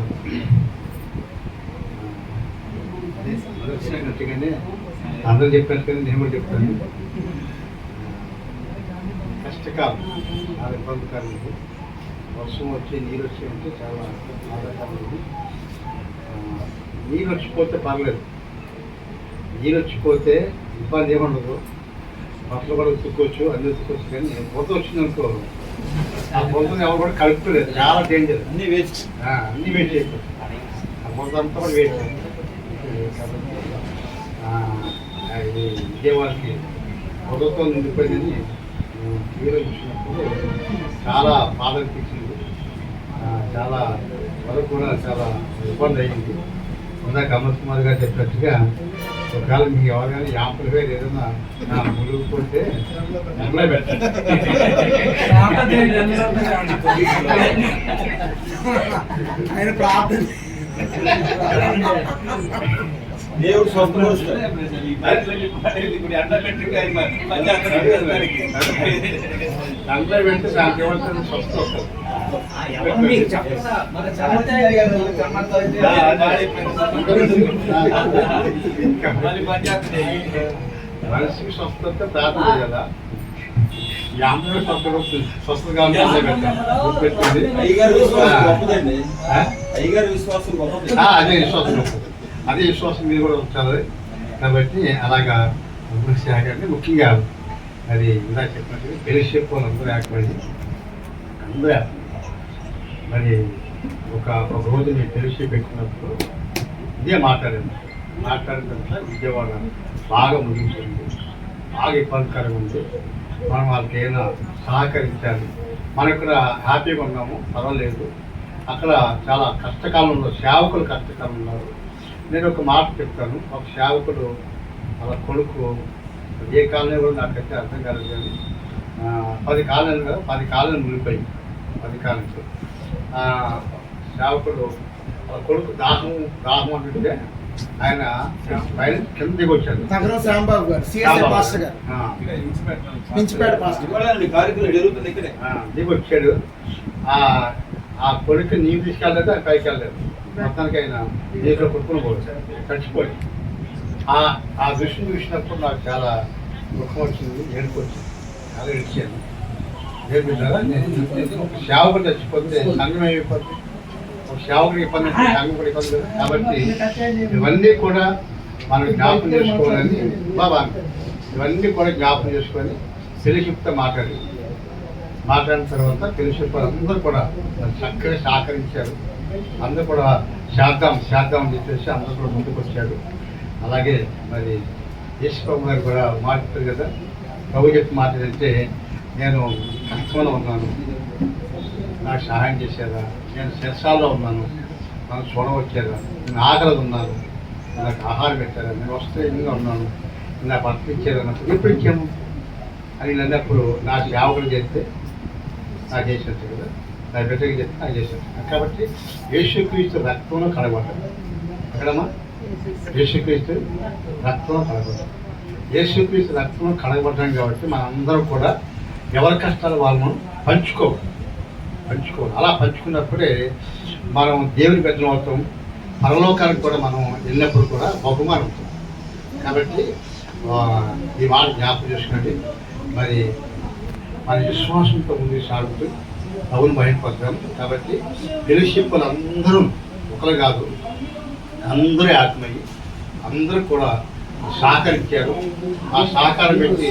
వచ్చినట్టుగానే అందరూ చెప్పినట్టుగానే నేను కూడా చెప్తాను. కష్టకాలం చాలా ఇబ్బందికరం ఇది. వర్షం వచ్చి నీరు వచ్చి అంటే చాలా బాధాకరం ఇది. నీరు వచ్చిపోతే పర్లేదు, నీరు వచ్చిపోతే ఇబ్బంది ఏముండదు, బట్టలు కూడా ఉతుక్కోవచ్చు, అన్ని ఉతుక్కోవచ్చు. కానీ బురద వచ్చిందనుకో ఆ బురదను ఎవరు కూడా కలుపుకోలేదు, చాలా డేంజర్. అన్నీ వేస్ట్ అయిపోతుంది, ఆ బురద అంతా కూడా వేస్ట్ కాబట్టి ఇది విజయవాడకి బురదతో నిండిపోయిందని నీరు చూసినప్పుడు చాలా బాధ అనిపించింది. చాలా వరకు కూడా చాలా ఇబ్బంది అయ్యింది. ఇందాక అమర్ కుమార్ గారు చెప్పినట్టుగా ఒకవేళ మీకు ఎవరికైనా 50,000 ఏదైనా మునిగిపోతే ఎండలో పెట్టండి. ఆయన ప్రార్థన దేవుడు స్వప్నం ఎండలో పెడితే దానికి ఏమంటారు స్వస్థ వస్తుంది. మనిషికి స్వస్థత ప్రార్థన చేయాలా, ఈ అమ్మాయి స్వస్థగా పెట్టింది. అదే విశ్వాసం గొప్పది, అదే విశ్వాసం మీరు కూడా వచ్చారు. కాబట్టి అలాగా శాఖ అంటే ముఖ్యంగా అది ఇలా చెప్పినట్టుగా ఫెలోషిప్ వాళ్ళు అందరూ ఏర్పడింది, అందరూ ఏర్పడింది. మరి ఒక రోజు నేను ఫెలోషిప్ పెట్టుకున్నప్పుడు ఇదే మాట్లాడిన తర్వాత విజయవాడ బాగా ముగించింది, బాగా ఇబ్బందికరంగా ఉంది. మనం వాళ్ళకి ఏమైనా సహకరించాలి. మనం ఇక్కడ హ్యాపీగా ఉన్నాము, పర్వాలేదు. అక్కడ చాలా కష్టకాలంలో సేవకులు కష్టకాలం ఉన్నారు. నేను ఒక మాట చెప్తాను. ఒక సేవకుడు వాళ్ళ కొడుకు ఏ కాలనీ కూడా నాకైతే అర్థం కాలేదు, కానీ 10 కాలనీలు కదా, 10 కాలనీలు మునిగిపోయింది. 10 కాలనీలు సేవకుడు వాళ్ళ కొడుకు దాహం అంటే ఆయన పైన కింద దిగొచ్చాడు. నగరం శ్యాంబాబు గారు, సిఎస్ఐ పాస్టర్ గారు, పెంచిపేట పాస్టర్ దిగొచ్చాడు. ఆ కొడుకు నీళ్ళు తీసుకెళ్ళలేదు, ఆయన పైకి వెళ్ళలేదు. మొత్తానికి ఆయన నీటిలో కొట్టుకుని పోవచ్చు, చచ్చిపోయి. ఆ దృష్టిని చూసినప్పుడు నాకు చాలా దుఃఖం వచ్చింది, ఏడుపు వచ్చింది, చాలా ఏడ్చాను. ఏడుపుతారా ఒక సేవకుడు చచ్చిపోతే సంఘం అయిపోతుంది, ఒక సేవకుడికి ఇబ్బంది అంటే సంఘం కూడా ఇబ్బంది కదా. కాబట్టి ఇవన్నీ కూడా మనం జ్ఞాపకం చేసుకోవాలని బాబా, ఇవన్నీ కూడా జ్ఞాపకం చేసుకొని ఫెలోషిప్తో మాట్లాడిన తర్వాత ఫెలోషిప్ అందరూ కూడా చక్కగా సహకరించారు. అందరూ కూడా చేద్దాం అని చెప్పేసి అందరూ కూడా ముందుకు వచ్చారు. అలాగే మరి యేసుప్రభు గారు కూడా మాట్లాడారు కదా, ప్రభు చెప్పి మాట్లాడితే నేను కష్టంలో ఉన్నాను, నాకు సహాయం చేశారా, నేను శిరసాల్లో ఉన్నాను, నన్ను చూడవచ్చారా, నేను ఆకలి ఉన్నాను, నాకు ఆహారం పెట్టారా, నేను వస్త్రంగా ఉన్నాను, నా భర్త ఇచ్చారు అన్నప్పుడు ఎప్పుడు ఇచ్చాము అని అన్నప్పుడు నా సేవకులు చేస్తే నాకు చేసినట్టు కదా, నా బిడ్డకి చెప్తే నాకు చేసినట్టు. కాబట్టి యేసుక్రీస్తు రక్తంలో కడగబడ్డాడు. ఎక్కడమ్మా? యేసుక్రీస్తు రక్తంలో కడగబడ్డాడు. యేసుక్రీస్తు రక్తంలో కడగబడ్డాం కాబట్టి మనందరం కూడా ఎవరి కష్టాలు వాళ్ళు పంచుకోవాలి. అలా పంచుకున్నప్పుడే మనం దేవుని బిడ్డలు అవుతాం, పరలోకానికి కూడా మనం వెళ్ళినప్పుడు కూడా బహుమానం అవుతాం. కాబట్టి ఈ మాట జ్ఞాపకం చేసుకున్నట్టు మరి మన విశ్వాసంతో ముందుకు సాగుతూ అవును బయటపడతాం. కాబట్టి ఫెలోషిప్ అందరూ ఒకరు కాదు, అందరూ ఆత్మయ్యి అందరూ కూడా సహకరించారు. ఆ సహకారం పెట్టి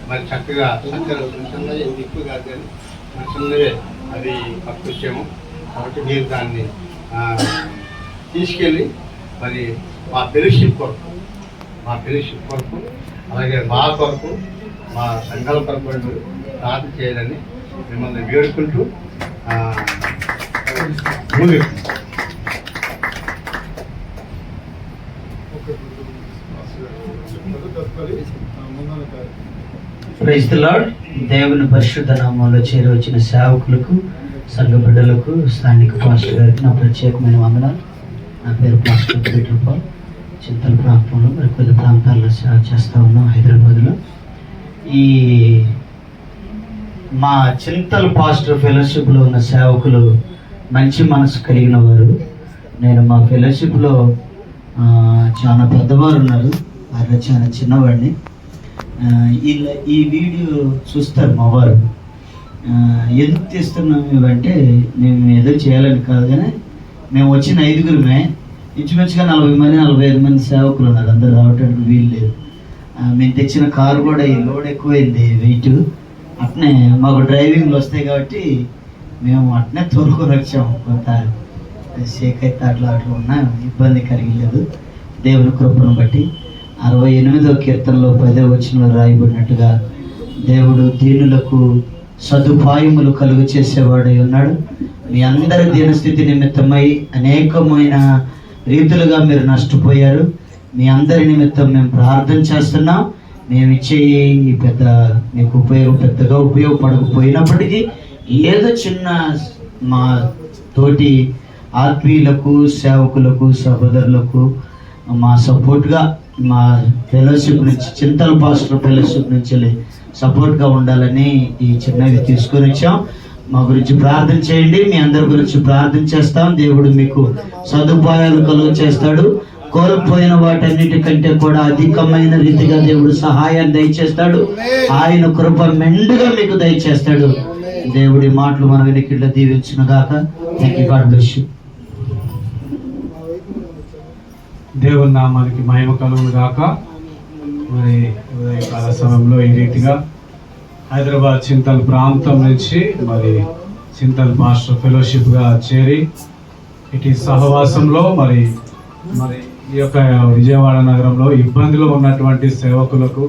మరి చక్కగా చిన్నవి ఎక్కువ కాదు కానీ చిన్నవే అది పట్టుకొచ్చాము. కాబట్టి మీరు దాన్ని తీసుకెళ్ళి మరి మా ఫెలోషిప్ కొరకు అలాగే మా కొరకు మా సంఘాల కొరకు ప్రార్థన చేయాలని మిమ్మల్ని వేడుకుంటూ ప్రైజ్ ది లార్డ్. దేవుని పరిశుద్ధ నామంలో చేరి వచ్చిన సేవకులకు, సంఘ బిడ్డలకు, స్థానిక పాస్టర్ గారికి నా ప్రత్యేకమైన వందనాలు. నా పేరు పాస్టర్ పీటర్ పాల్. చింతల ప్రాంతంలో మరి కొన్ని ప్రాంతాల్లో సేవ చేస్తూ ఉన్నాం హైదరాబాద్లో. ఈ మా చింతల పాస్టర్ ఫెలోషిప్లో ఉన్న సేవకులు మంచి మనసు కలిగిన వారు. నేను మా ఫెలోషిప్లో చాలా పెద్దవారు ఉన్నారు, వారిలో చాలా చిన్నవాడిని. ఈ వీడియో చూస్తారు మా వారు. ఎందుకు తీస్తున్నాం ఇవంటే మేము ఏదో చేయాలని కాదు, కానీ మేము వచ్చిన 5గురమే ఇంచుమించుగా 40 మంది 45 మంది సేవకులు ఉన్నారు. అందరూ రావడానికి వీలు లేదు. మేము తెచ్చిన కారు కూడా ఈ లోడ్ ఎక్కువైంది, వెయిట్. అట్నే మాకు డ్రైవింగ్లు వస్తాయి కాబట్టి మేము అట్నే తోలుకొని వచ్చాము. కొంత షేక్ అయితే అట్లా ఉన్నా ఇబ్బంది కలిగలేదు. దేవుని కృపను బట్టి 68వ కీర్తనలో 10వ వచనంలో రాయబడినట్టుగా దేవుడు దీనులకు సదుపాయములు కలుగు చేసేవాడై ఉన్నాడు. మీ అందరి దీనస్థితి నిమిత్తమై అనేకమైన రీతులుగా మీరు నష్టపోయారు. మీ అందరి నిమిత్తం మేము ప్రార్థన చేస్తున్నాం. మేము ఇచ్చే ఈ పెద్ద మీకు పెద్దగా ఉపయోగపడకపోయినప్పటికీ ఏదో చిన్న మా తోటి ఆత్మీయులకు, సేవకులకు, సహోదరులకు మా సపోర్ట్గా, మా ఫెలోషిప్ నుంచి, చింతల పాస్టర్ ఫెలోషిప్ నుంచి సపోర్ట్గా ఉండాలని ఈ చిన్నవి తీసుకొని వచ్చాం. మా గురించి ప్రార్థన చేయండి. మీ అందరి గురించి ప్రార్థన చేస్తాం. దేవుడు మీకు సదుపాయాలు కలుగ చేస్తాడు. కోల్పోయిన వాటన్నిటికంటే కూడా అధికమైన రీతిగా దేవుడు సహాయాన్ని దయచేస్తాడు. ఆయన కృప మెండుగా మీకు దయచేస్తాడు. దేవుడి మాటలు మన వెనకిట్లా దీవించును గాక. థాంక్యూ. God bless you. దేవుని నామానికి మహిమ కలుగును గాక. మరి ఉదయకాల సమయంలో ఈ రీతిగా హైదరాబాద్ చింతల్ ప్రాంతం నుంచి మరి చింతల్ పాస్టర్ ఫెలోషిప్గా చేరి ఇటు సహవాసంలో మరి ఈ యొక్క విజయవాడ నగరంలో ఇబ్బందిలో ఉన్నటువంటి సేవకులకు,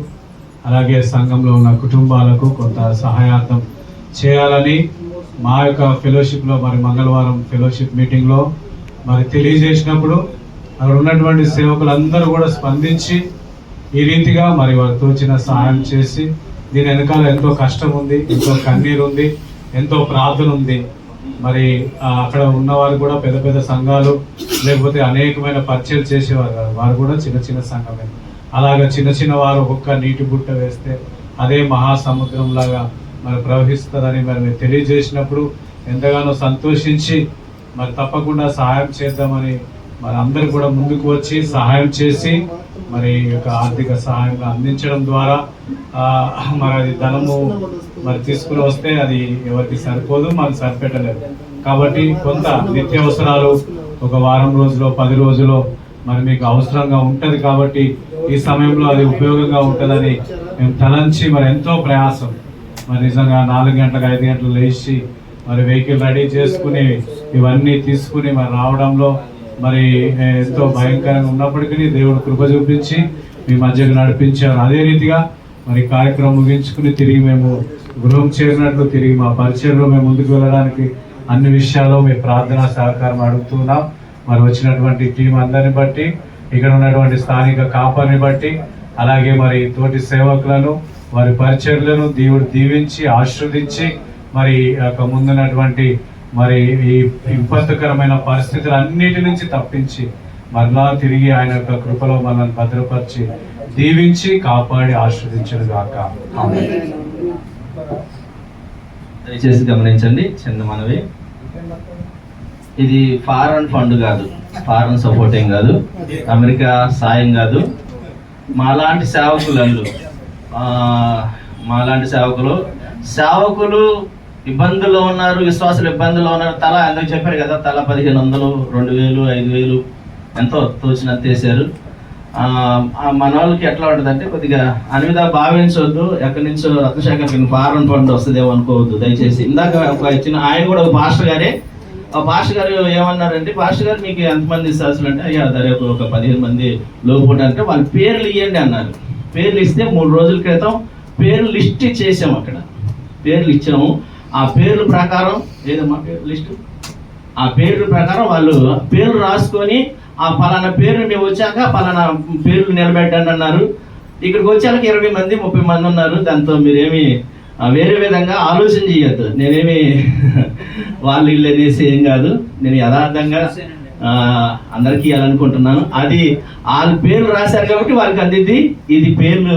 అలాగే సంఘంలో ఉన్న కుటుంబాలకు కొంత సహాయార్థం చేయాలని మా యొక్క ఫెలోషిప్లో మరి మంగళవారం ఫెలోషిప్ మీటింగ్లో మరి తెలియజేసినప్పుడు అక్కడ ఉన్నటువంటి సేవకులందరూ కూడా స్పందించి ఈ రీతిగా మరి వారు తోచిన సహాయం చేసి, దీని వెనకాల ఎంతో కష్టం ఉంది, ఎంతో కన్నీరు ఉంది, ఎంతో ప్రార్థన ఉంది. మరి అక్కడ ఉన్నవారు కూడా పెద్ద పెద్ద సంఘాలు, లేకపోతే అనేకమైన పరిచయం చేసేవారు కాదు, వారు కూడా చిన్న చిన్న సంఘమే. అలాగా చిన్న చిన్న వారు ఒక్క నీటి బుట్ట వేస్తే అదే మహాసముద్రం లాగా మరి ప్రవహిస్తుందని మరి తెలియజేసినప్పుడు ఎంతగానో సంతోషించి మరి తప్పకుండా సహాయం చేద్దామని మరి అందరూ కూడా ముందుకు వచ్చి సహాయం చేసి మరి యొక్క ఆర్థిక సహాయం అందించడం ద్వారా మరి అది ధనము మరి తీసుకుని వస్తే అది ఎవరికి సరిపోదు, మనకు సరిపెట్టలేదు. కాబట్టి కొంత నిత్యావసరాలు ఒక వారం రోజులో 10 రోజులో మరి మీకు అవసరంగా ఉంటుంది. కాబట్టి ఈ సమయంలో అది ఉపయోగంగా ఉంటుందని మేము తలంచి మరి ఎంతో ప్రయాసం మరి నిజంగా 4 గంటలకు 5 గంటలు లేచి మరి వెహికల్ రెడీ చేసుకుని ఇవన్నీ తీసుకుని మరి రావడంలో మరి ఎంతో భయంకరంగా ఉన్నప్పటికీ దేవుడు కృప చూపించి మీ మధ్యకు నడిపించారు. అదే రీతిగా మరి కార్యక్రమం ముగించుకుని తిరిగి మేము గృహం చేరినట్లు తిరిగి మా పరిచయంలో మేము ముందుకు వెళ్ళడానికి అన్ని విషయాల్లో మీ ప్రార్థన సహకారం అడుగుతున్నాం. మరి వచ్చినటువంటి టీం అందరిని బట్టి, ఇక్కడ ఉన్నటువంటి స్థానిక కాపరిని బట్టి, అలాగే మరి తోటి సేవకులను వారి పరిచర్లను దేవుడు దీవించి ఆశీర్వదించి మరి ముందున్నటువంటి మరి ఈ విపత్తుకరమైన పరిస్థితులు అన్నిటి నుంచి తప్పించి మరలా తిరిగి ఆయన యొక్క కృపలో మనల్ని భద్రపరిచి దీవించి కాపాడి ఆశీర్వదించను గాక. దయచేసి గమనించండి, చిన్న మనవి. ఇది ఫారెన్ ఫండ్ కాదు, ఫారెన్ సపోర్టింగ్ కాదు, అమెరికా సాయం కాదు. మాలాంటి సేవకులు ఇబ్బందుల్లో ఉన్నారు, విశ్వాసులు ఇబ్బందుల్లో ఉన్నారు. తల ఎందుకు చెప్పారు కదా, తల 1500, 2000, 5000 ఎంతో తోచినంత వేసారు. మన వాళ్ళకి ఎట్లా ఉంటుందంటే కొద్దిగా అనివిధంగా భావించవద్దు. ఎక్కడి నుంచో రత్నశేఖర్ ఫారెన్ ఫండ్ వస్తుందేమో అనుకోవద్దు దయచేసి. ఇందాక ఆయన కూడా ఒక పాస్టర్ గారే, ఆ పాస్టర్ గారు ఏమన్నారంటే, పాస్టర్ గారు మీకు ఎంతమంది విశ్వాసులు అంటే, అయ్యా రేపు ఒక 15 మంది లోపు అంటే వాళ్ళ పేర్లు ఇవ్వండి అన్నారు. పేర్లు ఇస్తే 3 రోజుల క్రితం పేర్లు లిస్ట్ చేసాము. అక్కడ పేర్లు ఇచ్చాము. ఆ పేర్ల ప్రకారం ఏదమ్మా లిస్టు, ఆ పేర్ల ప్రకారం వాళ్ళు పేర్లు రాసుకొని ఆ పలానా పేరు మేము వచ్చాక పలానా పేర్లు నిలబెట్టండి అన్నారు. ఇక్కడికి వచ్చాక 20 మంది 30 మంది ఉన్నారు. దాంతో మీరేమి వేరే విధంగా ఆలోచన చేయొద్దు. నేనేమి వాళ్ళు ఇల్లు అనేసి ఏం కాదు, నేను యథార్థంగా అందరికీ ఇవ్వాలనుకుంటున్నాను. అది వాళ్ళ పేర్లు రాశారు కాబట్టి వాళ్ళకి అందిద్ది, ఇది పేర్లు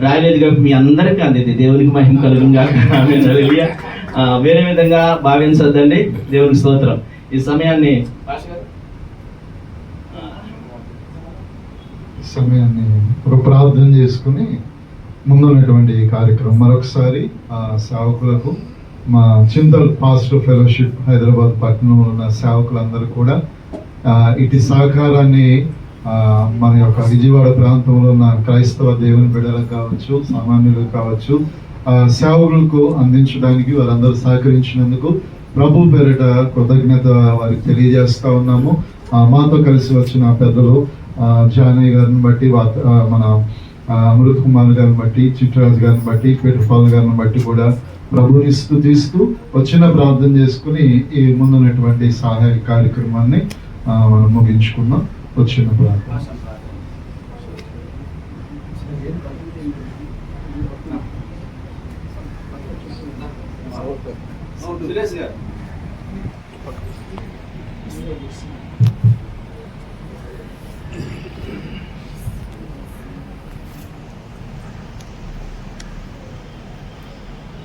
రాయలేదు కాబట్టి మీ అందరికీ అందిద్ది. దేవునికి మహిమ కలుగుగా. వేరే విధంగా భావించొద్దండి. దేవునికి స్తోత్రం. ఈ సమయాన్ని సమయాన్ని ఒక ప్రార్థన చేసుకుని ముందున్నటువంటి ఈ కార్యక్రమం మరొకసారి సేవకులకు మా చింతల్ పాస్టర్ ఫెలోషిప్ హైదరాబాద్ పట్టణంలో ఉన్న సేవకులందరూ కూడా ఇటు సహకారాన్ని మన యొక్క విజయవాడ ప్రాంతంలో ఉన్న క్రైస్తవ దేవుని బిడ్డలకు కావచ్చు, సామాన్యులకు కావచ్చు, సేవకులకు అందించడానికి వారందరూ సహకరించినందుకు ప్రభు పేరిట కృతజ్ఞత వారికి తెలియజేస్తా ఉన్నాము. మాతో కలిసి వచ్చిన పెద్దలు జానయ్య గారిని బట్టి, మన అమృత్ కుమార్ గారిని బట్టి, చిట్రాజు గారిని బట్టి, పీటర్పాల్ గారిని బట్టి కూడా ప్రభుని స్తుతిస్తూ వచ్చిన ప్రార్థన చేసుకుని ఈ ముందున్నటువంటి సహాయ కార్యక్రమాన్ని మనం ముగించుకున్నాం. వచ్చిన ప్రార్థన.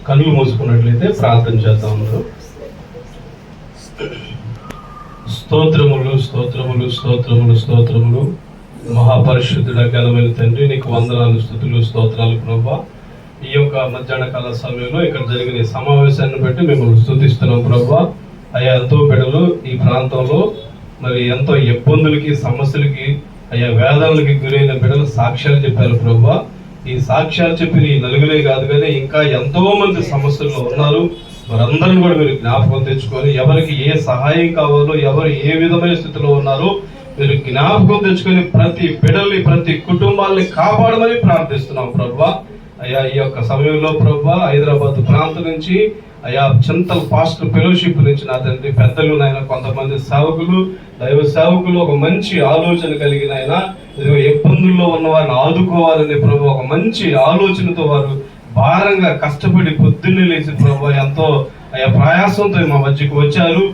కళ్ళు మూసుకున్నట్లయితే ప్రార్థన చేద్దాం. స్తోత్రములు స్తోత్రములు స్తోత్రములు స్తోత్రములు మహాపరిశుద్ధుడ ఘనమైన తండ్రి, నీకు వందనాలు, స్తుతులు, స్తోత్రాలు ప్రభా. ఈ యొక్క మధ్యాహ్న కాల సమయంలో ఇక్కడ జరిగిన ఈ సమావేశాన్ని బట్టి మిమ్మల్ని స్తుతిస్తున్నాం ప్రభా. అయ్యా, ఎంతో బిడ్డలు ఈ ప్రాంతంలో మరి ఎంతో ఇబ్బందులకి, సమస్యలకి, అయ్యా వేదనలకి గురైన బిడ్డలు సాక్ష్యాలు చెప్పారు ప్రభా. ఈ సాక్ష్యాలు చెప్పిన ఈ నలుగురే కాదు కానీ ఇంకా ఎంతో మంది సమస్యల్లో ఉన్నారు. వారందరిని కూడా మీరు జ్ఞాపకం తెచ్చుకొని, ఎవరికి ఏ సహాయం కావాలో, ఎవరు ఏ విధమైన స్థితిలో ఉన్నారో మీరు జ్ఞాపకం తెచ్చుకొని ప్రతి బిడ్డల్ని, ప్రతి కుటుంబాలని కాపాడమని ప్రార్థిస్తున్నాం ప్రభా. అయ్యా, ఈ యొక్క సమయంలో ప్రభా హైదరాబాద్ ప్రాంతం నుంచి, అయ్యా చింతల్ పాస్టర్ ఫెలోషిప్ నుంచి నా తండ్రి పెద్దలు నాయన, కొంతమంది సేవకులు, దైవ సేవకులు ఒక మంచి ఆలోచన కలిగిన ఆయన ఇబ్బందుల్లో ఉన్న వారిని ఆదుకోవాలని ప్రభు ఒక మంచి ఆలోచనతో వారు భారంగా కష్టపడి పొద్దున్నే లేచి ప్రభు ఎంతో అయ్యా ప్రయాసంతో మా మధ్యకు వచ్చారు.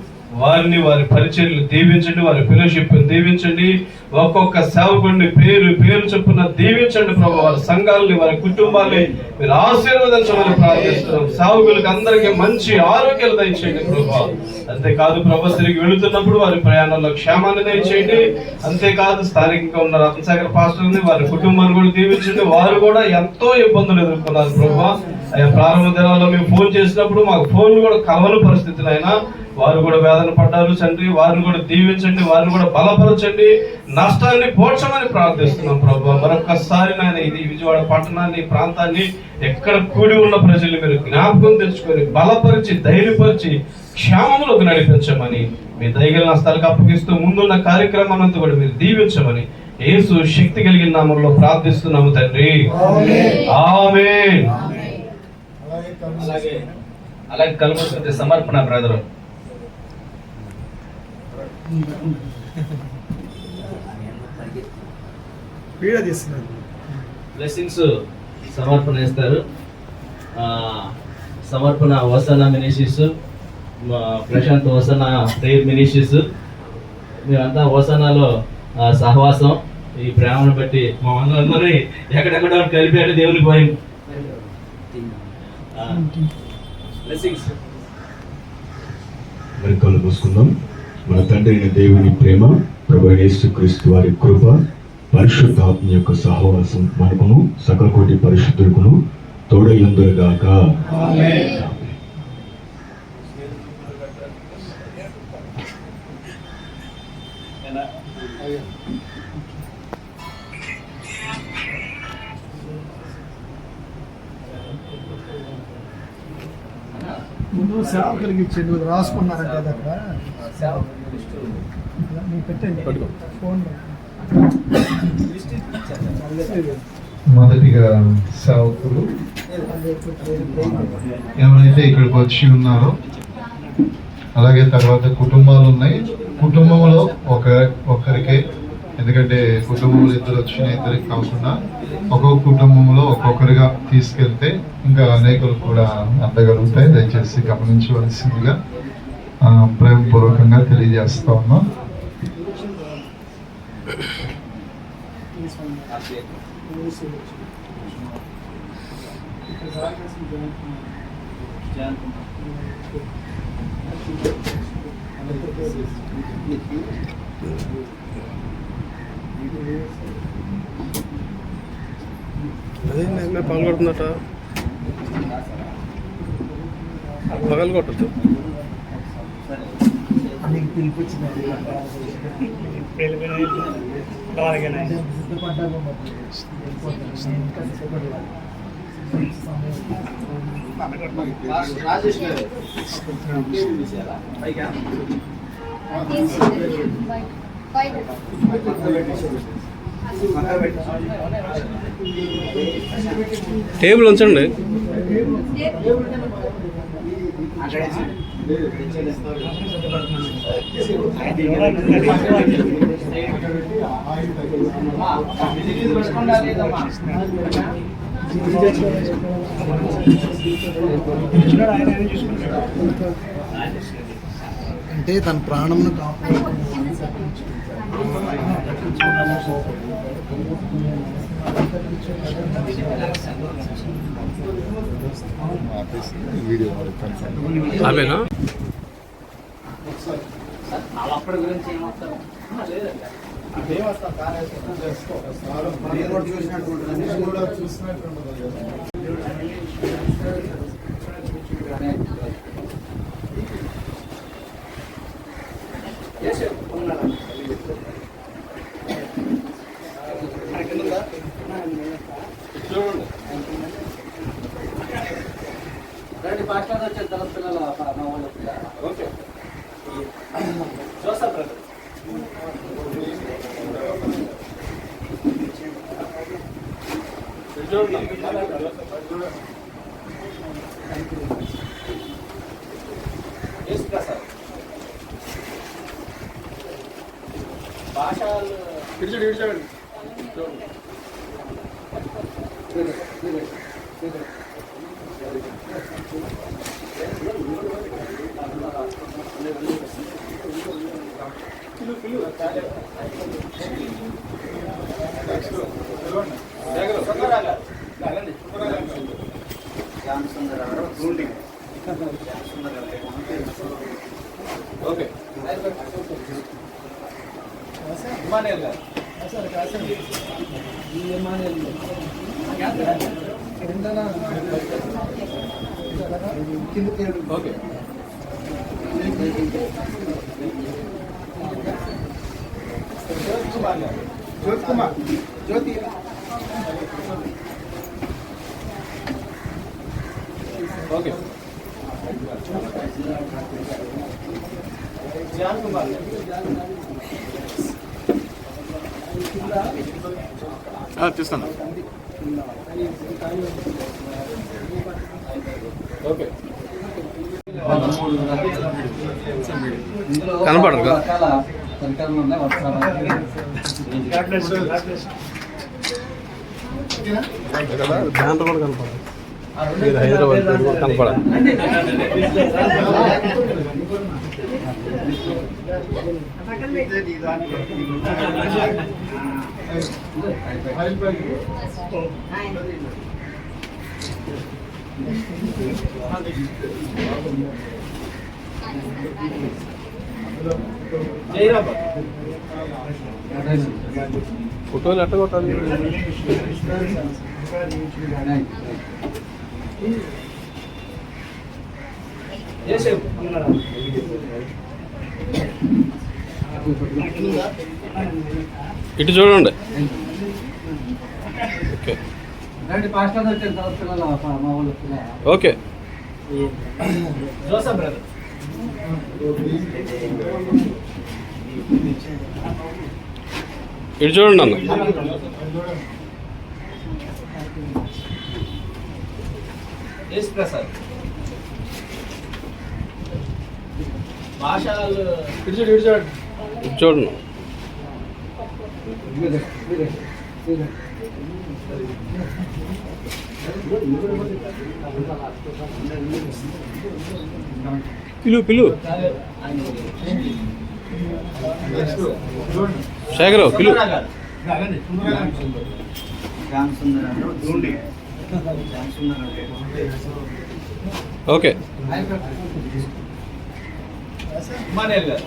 వారిని, వారి పరిచర్యలు దీవించండి, వారి ఫెలోషిప్ దీవించండి, ఒక్కొక్క సేవకుడిని పేరు పేరు చొప్పున దీవించండి ప్రభు. వారి సంఘాలని, వారి కుటుంబాన్ని మీరు ఆశీర్వదించమని ప్రార్థిస్తున్నాం. సేవకులకు అందరికీ మంచి ఆరోగ్యాలు దయచేయండి ప్రభు. అంతేకాదు ప్రభు, తిరిగి వెళుతున్నప్పుడు వారి ప్రయాణంలో క్షేమాన్ని దయచేయండి. అంతేకాదు స్థానికంగా ఉన్న రత్నసాగర్ పాస్టర్ని, వారి కుటుంబాన్ని కూడా దీవించండి. వారు కూడా ఎంతో ఇబ్బందులు ఎదుర్కొన్నారు ప్రభు. అయ్యా, ప్రారంభ దినాల్లో మేము ఫోన్ చేసినప్పుడు మాకు ఫోన్లు కూడా కలవని పరిస్థితులు అయినా వారు కూడా వేదన పడ్డారు తండ్రి. వారిని కూడా దీవించండి, వారిని కూడా బలపరచండి, నష్టాన్ని పోడ్చమని ప్రార్థిస్తున్నాం ప్రభు. మరొకసారి నాయన ఇది విజయవాడ పట్టణాన్ని, ప్రాంతాన్ని, ఎక్కడ కూడి ఉన్న ప్రజలు మీరు జ్ఞాపకం తెచ్చుకొని బలపరిచి, ధైర్యపరిచి, క్షేమంలోకి నడిపించమని మీ దయగల స్థలకు అప్పగిస్తూ ముందున్న కార్యక్రమాన్ని అంతా కూడా మీరు దీవించమని యేసు శక్తి కలిగిన నామంలో ప్రార్థిస్తున్నాము తండ్రి. ఆమేన్. అలాగే కలుగుతుంది సమర్పణ బ్రదర్. బ్లెస్సింగ్స్ సమర్పణ ఇస్తారు. సమర్పణ వసన మినిస్ట్రీస్, ప్రశాంత్ వసన ప్రేయర్ మినిస్ట్రీస్, మేమంతా వసనలో సహవాసం. ఈ ప్రేమను బట్టి మా అందరూ ఎక్కడెక్కడ కలిపాడు దేవుని భయం. మరి కళ్ళు మూసుకుందాం. మన తండ్రి అయిన దేవుని ప్రేమ, ప్రభువైన యేసుక్రీస్తు వారి కృప, పరిశుద్ధాత్మ యొక్క సహవాసం మనకును సకల కోటి పరిశుద్ధులకును తోడయుందురుగాక. ముందు సేవకులకి ఇచ్చేది రాసుకున్నారంటే అది అక్కడ మీకు పెట్టండి ఫోన్. మొదటిగా సేవకులు ఎవరైతే ఇక్కడికి వచ్చి ఉన్నారో, అలాగే తర్వాత కుటుంబాలు ఉన్నాయి. కుటుంబంలో ఒకరికే, ఎందుకంటే కుటుంబంలో ఇద్దరు వచ్చిన ఇద్దరికి కాకుండా ఒక్కొక్క కుటుంబంలో ఒక్కొక్కరిగా తీసుకెళ్తే ఇంకా అనేకులు కూడా అందగలుగుతాయి. దయచేసి గమనించవలసిందిగా ప్రేమపూర్వకంగా తెలియజేస్తా ఉన్నాం. అదే పాల్గొడుతుందట పగలు కొట్టచ్చు. రాజేష్ గారు టేబుల్ ఉంచండి. అంటే తన ప్రాణంను ఆమెనా అప్పటి గురించి ఏమొస్తారు రండి ఫాస్ట్ వచ్చిన తర్వాత పిల్లలు మా వాళ్ళు ఓకే జోసఫ్ బ్రదర్ భాషలు విడిచండి ఓకే ఇమానుయేల్ గారు ఓకే జ్యోతికుమార్ జ్యోతి ఓకే ధ్యాన్ కుమార్ తీస్తాను. ఓకే కనపడదు కదా. రకాల పరికరాలు ఉన్నాయి దాంట్లో కూడా కనపడదు. మీరు హైదరాబాద్ కూడా కనపడదు. జయరాబా ఫోటోలు ఎట్ట కొట్టాలి? ఇటు చూడండి. ఓకే రండి ఫాస్ట్ వచ్చిన తర్వాత పిల్లలు మా వాళ్ళు ఓకే జోసఫ్ బ్రదర్ ఇటు చూడండి అన్న. ఎస్ ప్రసాద్ భాషలు ఇటు చూడండి. పిలు శేఖర్ పిలు. ఓకే ఇమానుయేల్ గారు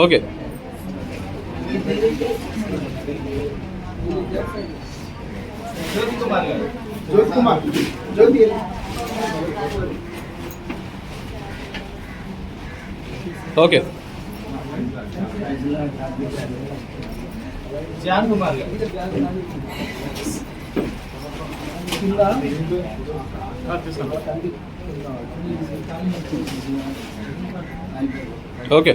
ఓకే జ్యోతి కుమార్ గారు. జ్యోతి కుమార్ జ్యోతి ఓకే జాన్ కుమార్ గారు. ఓకే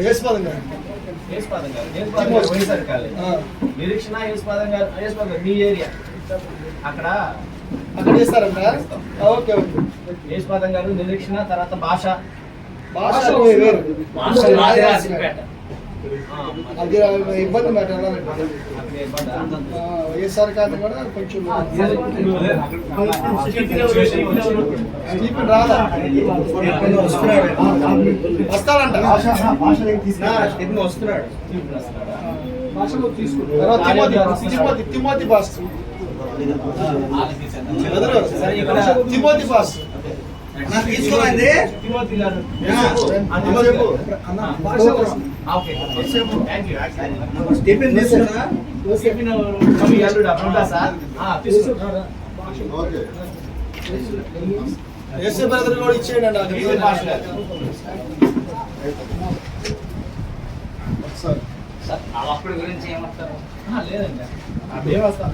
యేసుపాదం గారు. యేసుపాదం గారు. యేసుపాదం గారు వైఎస్ఆర్ కాలేజ్. నిరీక్షణ యేసుపాదం గారు. యేసుపాదం గారు మీ ఏరియా అక్కడ అక్కడ చేస్తారంట. Okay okay. యేసుపాదం గారు నిరీక్షణ, తర్వాత భాష భాష వేరు. భాష రాజరాజపేట. అది ఇబ్బంది పెట్టాలి. వైఎస్ఆర్ కాదు కూడా కొంచెం స్టీఫెన్ రాదా వస్తాడంట. వస్తున్నాడు. తిమోతి బాస్ తిమోతి బాస్ తీసుకోండి. తిమోతి గారు. స్టీఫెన్ తీసుకున్నా. స్టీఫెన్ మీ అల్లుడు అప్పుడు సార్ యేసు బ్రదర్ కూడా ఇచ్చేయండి. అప్పటి గురించి ఏమంటారు? లేదండి దేవస్థానం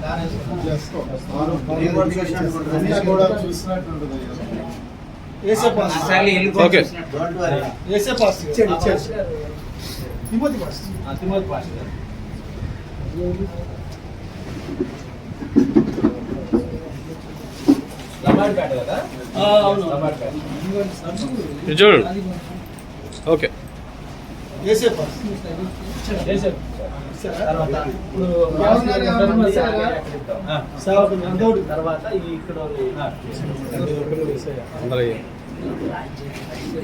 ఓకే తిమోతి బాస్. తిమోతి భాష గారు. లబాడ్పేట కదా? అవును. లబాడ్పేట. ఇది చూడండి. ఓకే తర్వాత ఇప్పుడు తర్వాత ఇక్కడ అందరూ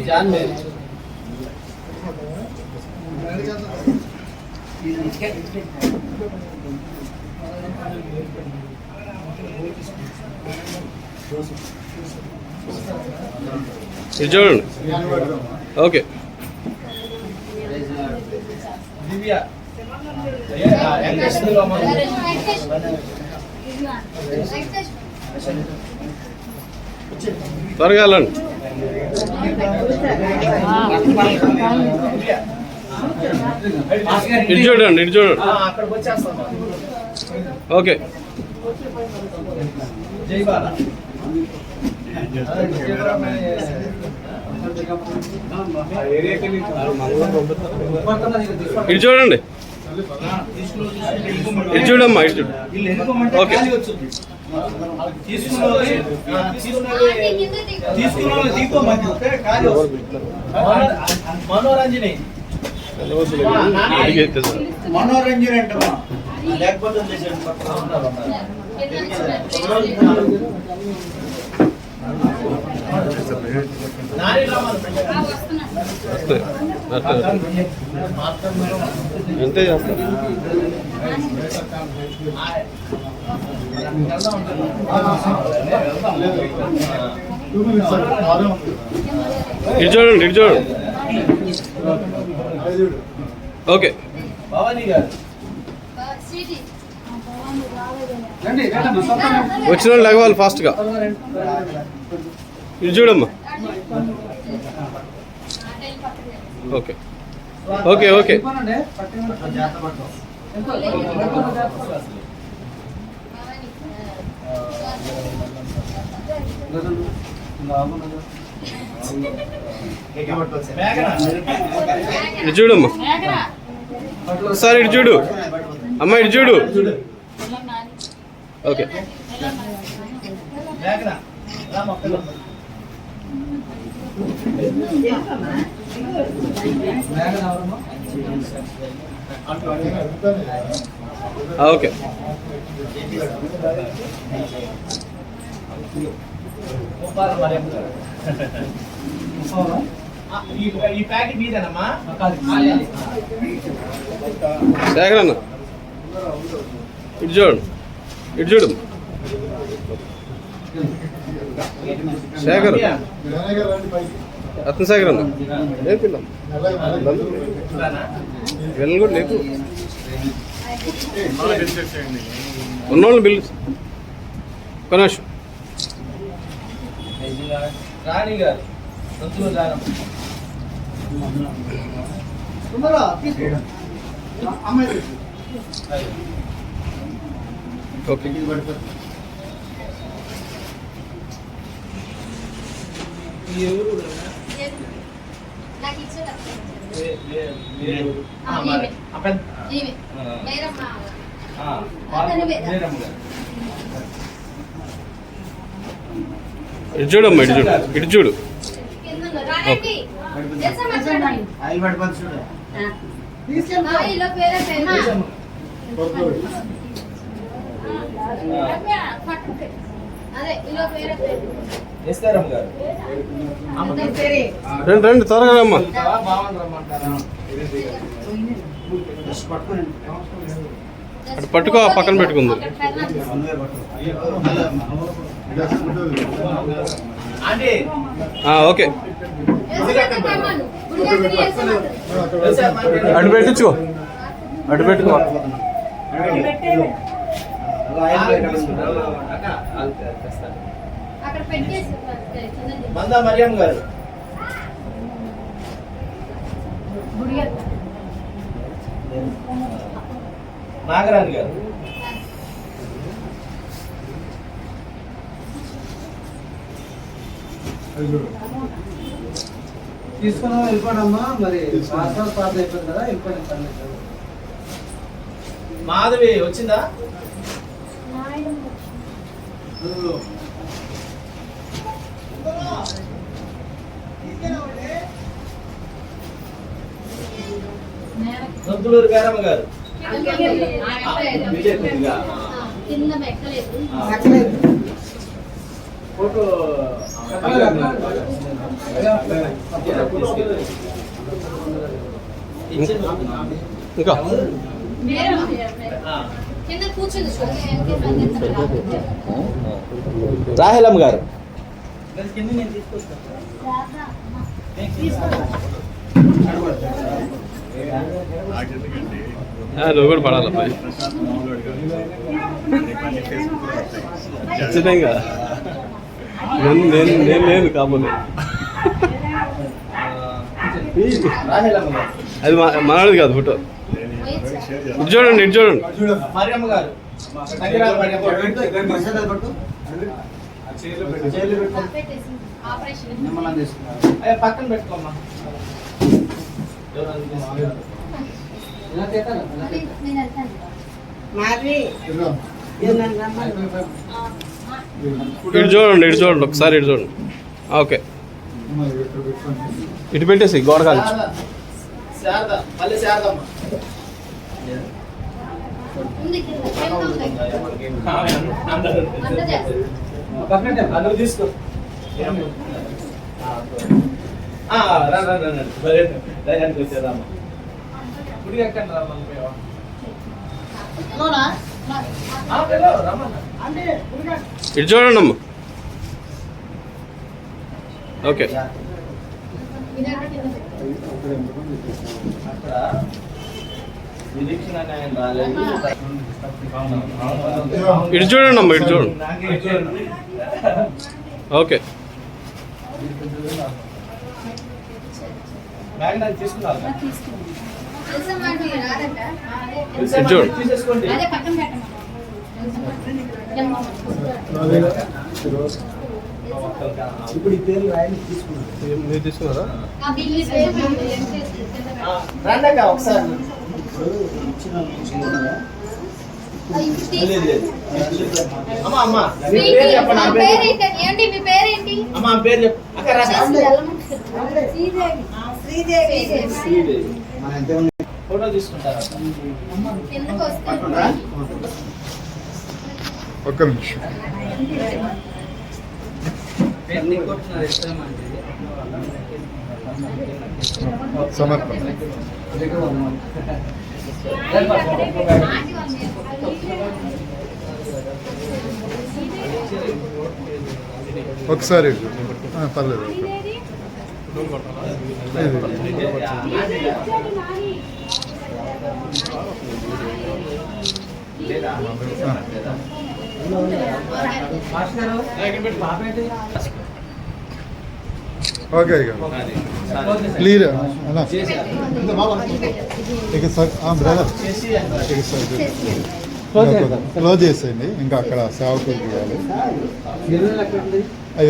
జాన్ మేరీ. ఇది చూడండి. ఓకే దివ్య. వెంకటేశ్వర త్వరగా వెళ్ళండి. ఇటు చూడండి. ఇటు చూడండి. అక్కడికి వచ్చేస్తాం. ఓకే జై బాలా. ఇటు చూడండి. ఇటు చూడమ్మా. ఇటు చూడు. ఓకే మనోరంజని. మనోరంజన్ అంటమ్మా. లేకపోతే అంతే చేస్తా. ఇటు చూడండి. ఇటు చూడండి. ఓకే భవానీ గారు. వచ్చిన వాళ్ళు లెగవాలి ఫాస్ట్గా. ఇది చూడమ్మా. ఓకే ఓకే ఓకే ఇది చూడమ్మా. ఒకసారి ఇటు చూడు అమ్మ. ఇటు చూడు. ఓకే ఓకే ఈ ప్యాకెట్ మీదేనమ్మా. శేఖర్ అన్న ఇటు చూడండి. ఇటు చూడు. శేఖర్ రత్నశేఖర్ అన్న లేపిల్ల వెళ్ళని కూడా లేపు ఉన్నోళ్ళని బిల్లు కనీష్ రాణి గారు ఓకే ఇటు చూడమ్మా ఇటు చూడు రండి త్వరగా రమ్మా అటు పట్టుకో పక్కన పెట్టుకుంది ఓకే అటు పెట్టించుకో అటు పెట్టుకో మందా మరియం గారు నాగరాణి గారు తీసుకున్నా వెళ్ళిపోడమ్మా మరి పాస్ అయిపోయింది కదా వెళ్ళిపోయింది మాధవి వచ్చిందా నొద్దులూరు గారమ్మ గారు ఫోటో ఇంకా రాహెలమ్మ గారు నువ్వు కూడా పడాలి ఖచ్చితంగా నేను లేదు కామన్ అది మనది కాదు ఫోటో ఇటు చూడండి ఇటు చూడండి మరియమ్మ గారు పక్కన పెట్టుకోమ్మా ఇటు చూడండి ఒకసారి ఇటు చూడండి ఓకే ఇటు పెట్టేసి గోడ కాదు శారద మళ్ళీ శారదమ్మ అందరూ తీసుకో రండి వచ్చేదమ్మా గుడి ఎక్కడ ఇటు చూడండి అమ్మా ఓకే ఇటు చూడండి అమ్మా ఇటు చూడండి ఓకే ఇటు చూడండి ఇప్పుడు ఈ పేర్లు రాయని తీసుకున్నాను. మీరు తీసుకున్నారా? రండి ఒకసారి అమ్మా అమ్మా మీ పేరు చెప్పండి. మీ పేరేంటి? అమ్మా పేరు చెప్పు. అక్క శ్రీదేవి. ఫోటో తీసుకుంటారా? ఒక్క నిమిషం. సమర్పణ. ఒకసారి పర్లేదు. ఓకే క్లియర్ బ్రదర్ క్లోజ్ చేసేయండి. ఇంకా అక్కడ సేవకులు తీయాలి.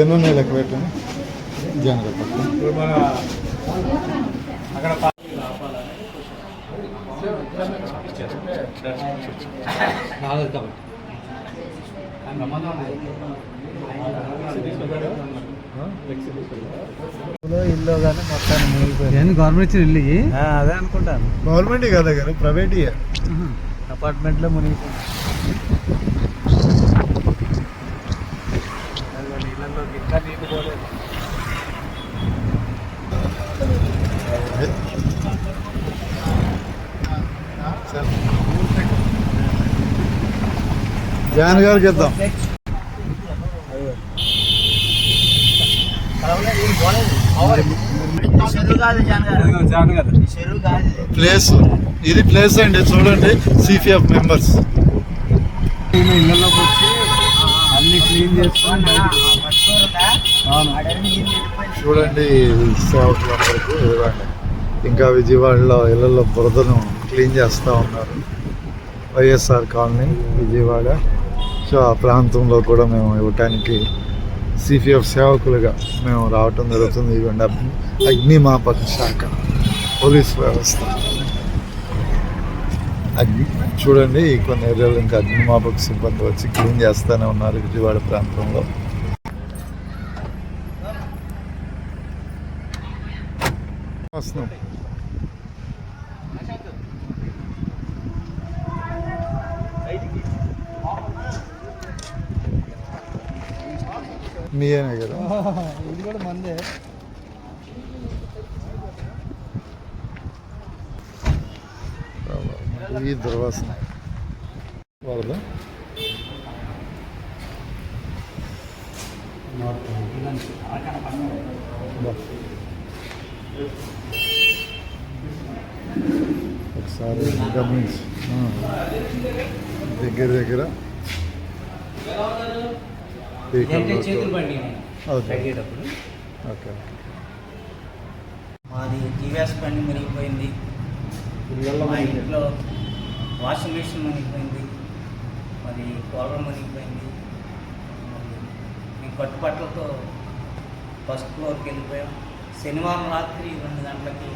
ఎన్ని ఉన్నాయి లెక్క పెట్టండి. జాగ్రత్త. ఇల్లు కానీ మొత్తాన్ని మునిగిపోయింది. గవర్నమెంట్ ఇచ్చిన ఇల్లు అదే అనుకుంటాను. గవర్నమెంట్ కదా గారు, ప్రైవేట్ అపార్ట్మెంట్లో మునిగిపోయింది. ఇళ్ళలోకి ఇంకా నీళ్ళు పోలేదు. జాన్ గారికి ఇద్దాం. ప్లేస్ ఇది ప్లేస్ అండి, చూడండి. సిపిఎఫ్ మెంబర్స్ ఇళ్ళలోకి వచ్చి అన్ని క్లీన్ చేసుకొని చూడండి. సేవకులందరికీ ఇవ్వండి. ఇంకా విజయవాడలో ఇళ్లలో బురదను క్లీన్ చేస్తూ ఉన్నారు. వైఎస్ఆర్ కాలనీ విజయవాడ. సో ఆ ప్రాంతంలో కూడా మేము ఇవ్వటానికి సిపిఎఫ్ సేవకులుగా మేము రావటం జరుగుతుంది. ఇవ్వండి. అగ్నిమాపక శాఖ, పోలీస్ వ్యవస్థ, చూడండి. కొన్ని ఏరియాలో ఇంకా అగ్నిమాపక సిబ్బంది వచ్చి క్లీన్ చేస్తూనే ఉన్నారు విజయవాడ ప్రాంతంలో. వస్తున్నాం. మీయేనా కదా? ఇది కూడా మందే. ఈ దుర్వాసన వరద ఒకసారి గమనించి దగ్గర ఓకే. మాది టీవీఎస్ బండి మునిగిపోయింది. మా ఇంట్లో వాషింగ్ మెషిన్ మునిగిపోయింది. మరి కూలర్ మునిగిపోయింది. మేము కట్టుబట్టలతో ఫస్ట్ ఫ్లోర్కి వెళ్ళిపోయాం. శనివారం రాత్రి 2 గంటలకి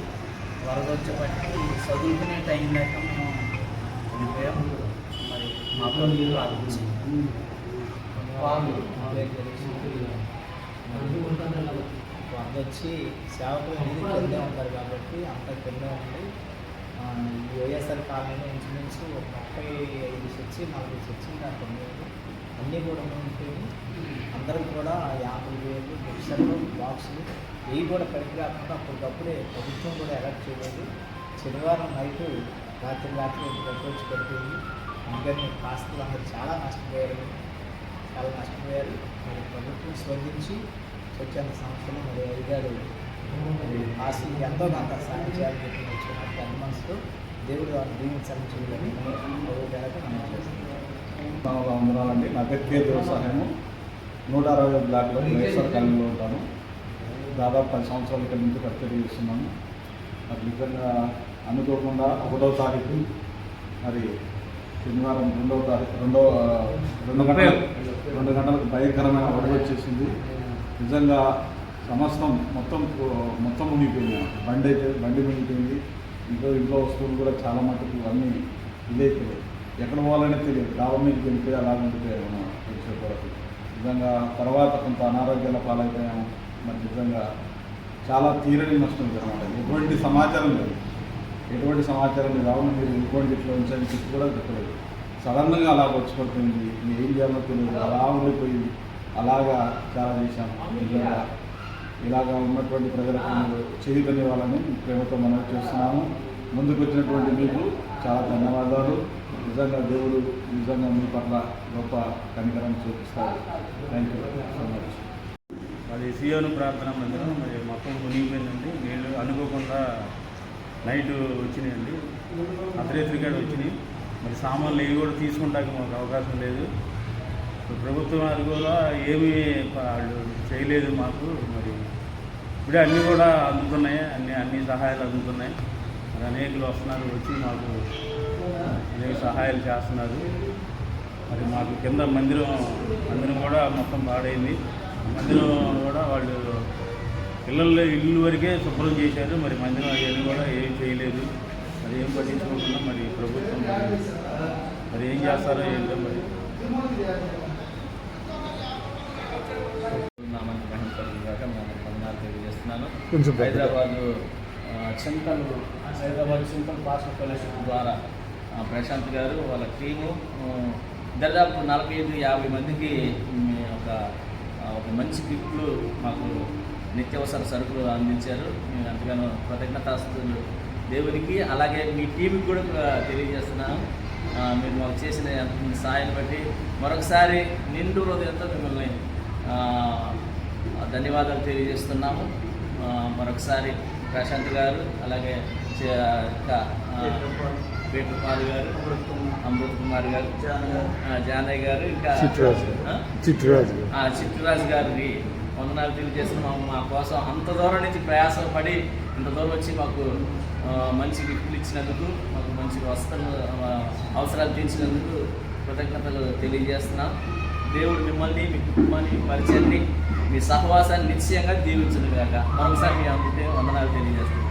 వరద వచ్చేపట్టి చదువుకునే టైం లేక మేము వెళ్ళిపోయాం. మరి మా పిల్లలు ఆలోచించాం. వరద వచ్చి సేవకులు అనేది కిందే ఉంటారు కాబట్టి అంతా కిందే ఉండి వైఎస్ఆర్ కాలనీలో ఇంచుమించు 35 సెచ్చి 40 సెచ్చి దాంట్లో అన్నీ కూడా మునిగిపోయి అందరికి కూడా 50,000 మిక్సర్లు బాక్సులు ఇవి కూడా పనికి రాకుండా అప్పటికప్పుడే ప్రభుత్వం కూడా అలర్ట్ చేయలేదు. శనివారం నైటు రాత్రి ఇంటికి వచ్చి పడిపోయింది. అందుకని ఆస్తులు అందరూ చాలా నష్టపోయారు. మరి ప్రభుత్వం స్పందించి స్వచ్ఛంద సంస్థలు మరి అధికారులు ఆస్తులు ఎంతో కొంత సాయం చేయాలని చెప్పి వచ్చినట్టు పెద్ద మనసుతో దేవుడు వారిని దీవించాలని చూడాలని మనం చేస్తున్నాం. వందనాలండి. నా పేరు కే దేవసాయము. 160 బ్లాక్లో వైఎస్ఆర్ కాలనీలో ఉంటాను. దాదాపు 10 సంవత్సరాల క్రితం నుంచి పరిచయం చేస్తున్నాను. నాకు నిజంగా అనుకోకుండా 1వ తారీఖు మరి శనివారం 2 గంటలకు భయంకరమైన వరద వచ్చేసింది. నిజంగా సమస్తం మొత్తం మునిగిపోయింది. బండి మునిగిపోయింది. ఇంట్లో వస్తువులు కూడా చాలా మటుకు అన్నీ ఇదైపోయాయి. ఎక్కడ పోవాలనే తెలియదు. డాబా మీదకి వెళ్ళిపోయి అలా ఉండిపోయాయి మనం వచ్చే వరకు. నిజంగా తర్వాత కొంత అనారోగ్యాల పాలైపోయాము. మరి నిజంగా చాలా తీరని నష్టం అనమాట. ఎటువంటి సమాచారం లేదు. అవును మీరు ఇంకోటి ఇట్లా ఉంచని చెప్పి కూడా చెప్పలేదు. సడన్గా అలా వచ్చి పడుతుంది. ఏం చేయాలో తెలియదు. అలా ఉండిపోయి అలాగా చాలా చేశాము. నిజంగా ఇలాగా ఉన్నటువంటి ప్రజలకు చేయుతని వాళ్ళని ప్రేమతో మనం చేస్తున్నాము. ముందుకు వచ్చినటువంటి మీకు చాలా ధన్యవాదాలు. నిజంగా దేవుడు నిజంగా మీ పట్ల గొప్ప కనికరం చూపిస్తారు. Thank you so much. అది సియోను ప్రార్థనా మందిరం మరి మొత్తం మునిగిపోయిందండి. నీళ్ళు అనుకోకుండా నైట్ వచ్చినాయండి, అర్ధరాత్రికాడ వచ్చినాయి. మరి సామాన్లు ఇవి కూడా తీసుకుంటానికి మాకు అవకాశం లేదు. ప్రభుత్వం వారు కూడా ఏమీ వాళ్ళు చేయలేదు మాకు. మరి ఇప్పుడే అన్నీ కూడా అందుతున్నాయి, అన్ని సహాయాలు అందుతున్నాయి. మరి అనేకులు వస్తున్నారు, వచ్చి మాకు అనేక సహాయాలు చేస్తున్నారు. మరి మాకు కింద మందిరం కూడా మొత్తం పాడైంది. మందిరం కూడా వాళ్ళు పిల్లలు ఇల్లు వరకే శుభ్రం చేశారు. మరి మందిరం అవన్నీ కూడా ఏం చేయలేదు. మరి ఏం పట్టించుకోకుండా మరి ప్రభుత్వం మరి ఏం చేస్తారో ఏంటో మరి. తెలియజేస్తున్నాను. హైదరాబాద్ చింతల్ పాస్టర్ ఫెలోషిప్ ద్వారా ప్రశాంత్ గారు వాళ్ళ టీము దాదాపు 45-50 మందికి ఒక మంచి గిఫ్ట్లు మాకు నిత్యావసర సరుకులు అందించారు. మేము ఎంతగానో కృతజ్ఞతాస్తుతులు దేవునికి, అలాగే మీ టీంకి కూడా తెలియజేస్తున్నాను. మీరు మాకు చేసిన సాయాన్ని బట్టి మరొకసారి నిండు హృదయంతో మిమ్మల్ని ధన్యవాదాలు తెలియజేస్తున్నాము. మరొకసారి ప్రశాంత్ గారు, అలాగే వేటుపాల్ గారు, అమృత్ కుమార్ గారు, జానయ్య గారు, ఇంకా చిట్టురాజు గారికి వందనాలు తెలియజేస్తున్నాము. మా కోసం అంత దూరం నుంచి ప్రయాసపడి ఇంత దూరం వచ్చి మాకు మంచి గిఫ్ట్లు ఇచ్చినందుకు, మాకు మంచి వస్తువులు అవసరాలు తీర్చినందుకు కృతజ్ఞతలు తెలియజేస్తున్నాం. దేవుడు మిమ్మల్ని, మీ కుటుంబాన్ని, మీ పరిచయాన్ని, మీ సహవాసాన్ని నిశ్చయంగా దీవించును గాక. మరొకసారి మీ అందరికీ వందనాలు తెలియజేస్తున్నాం.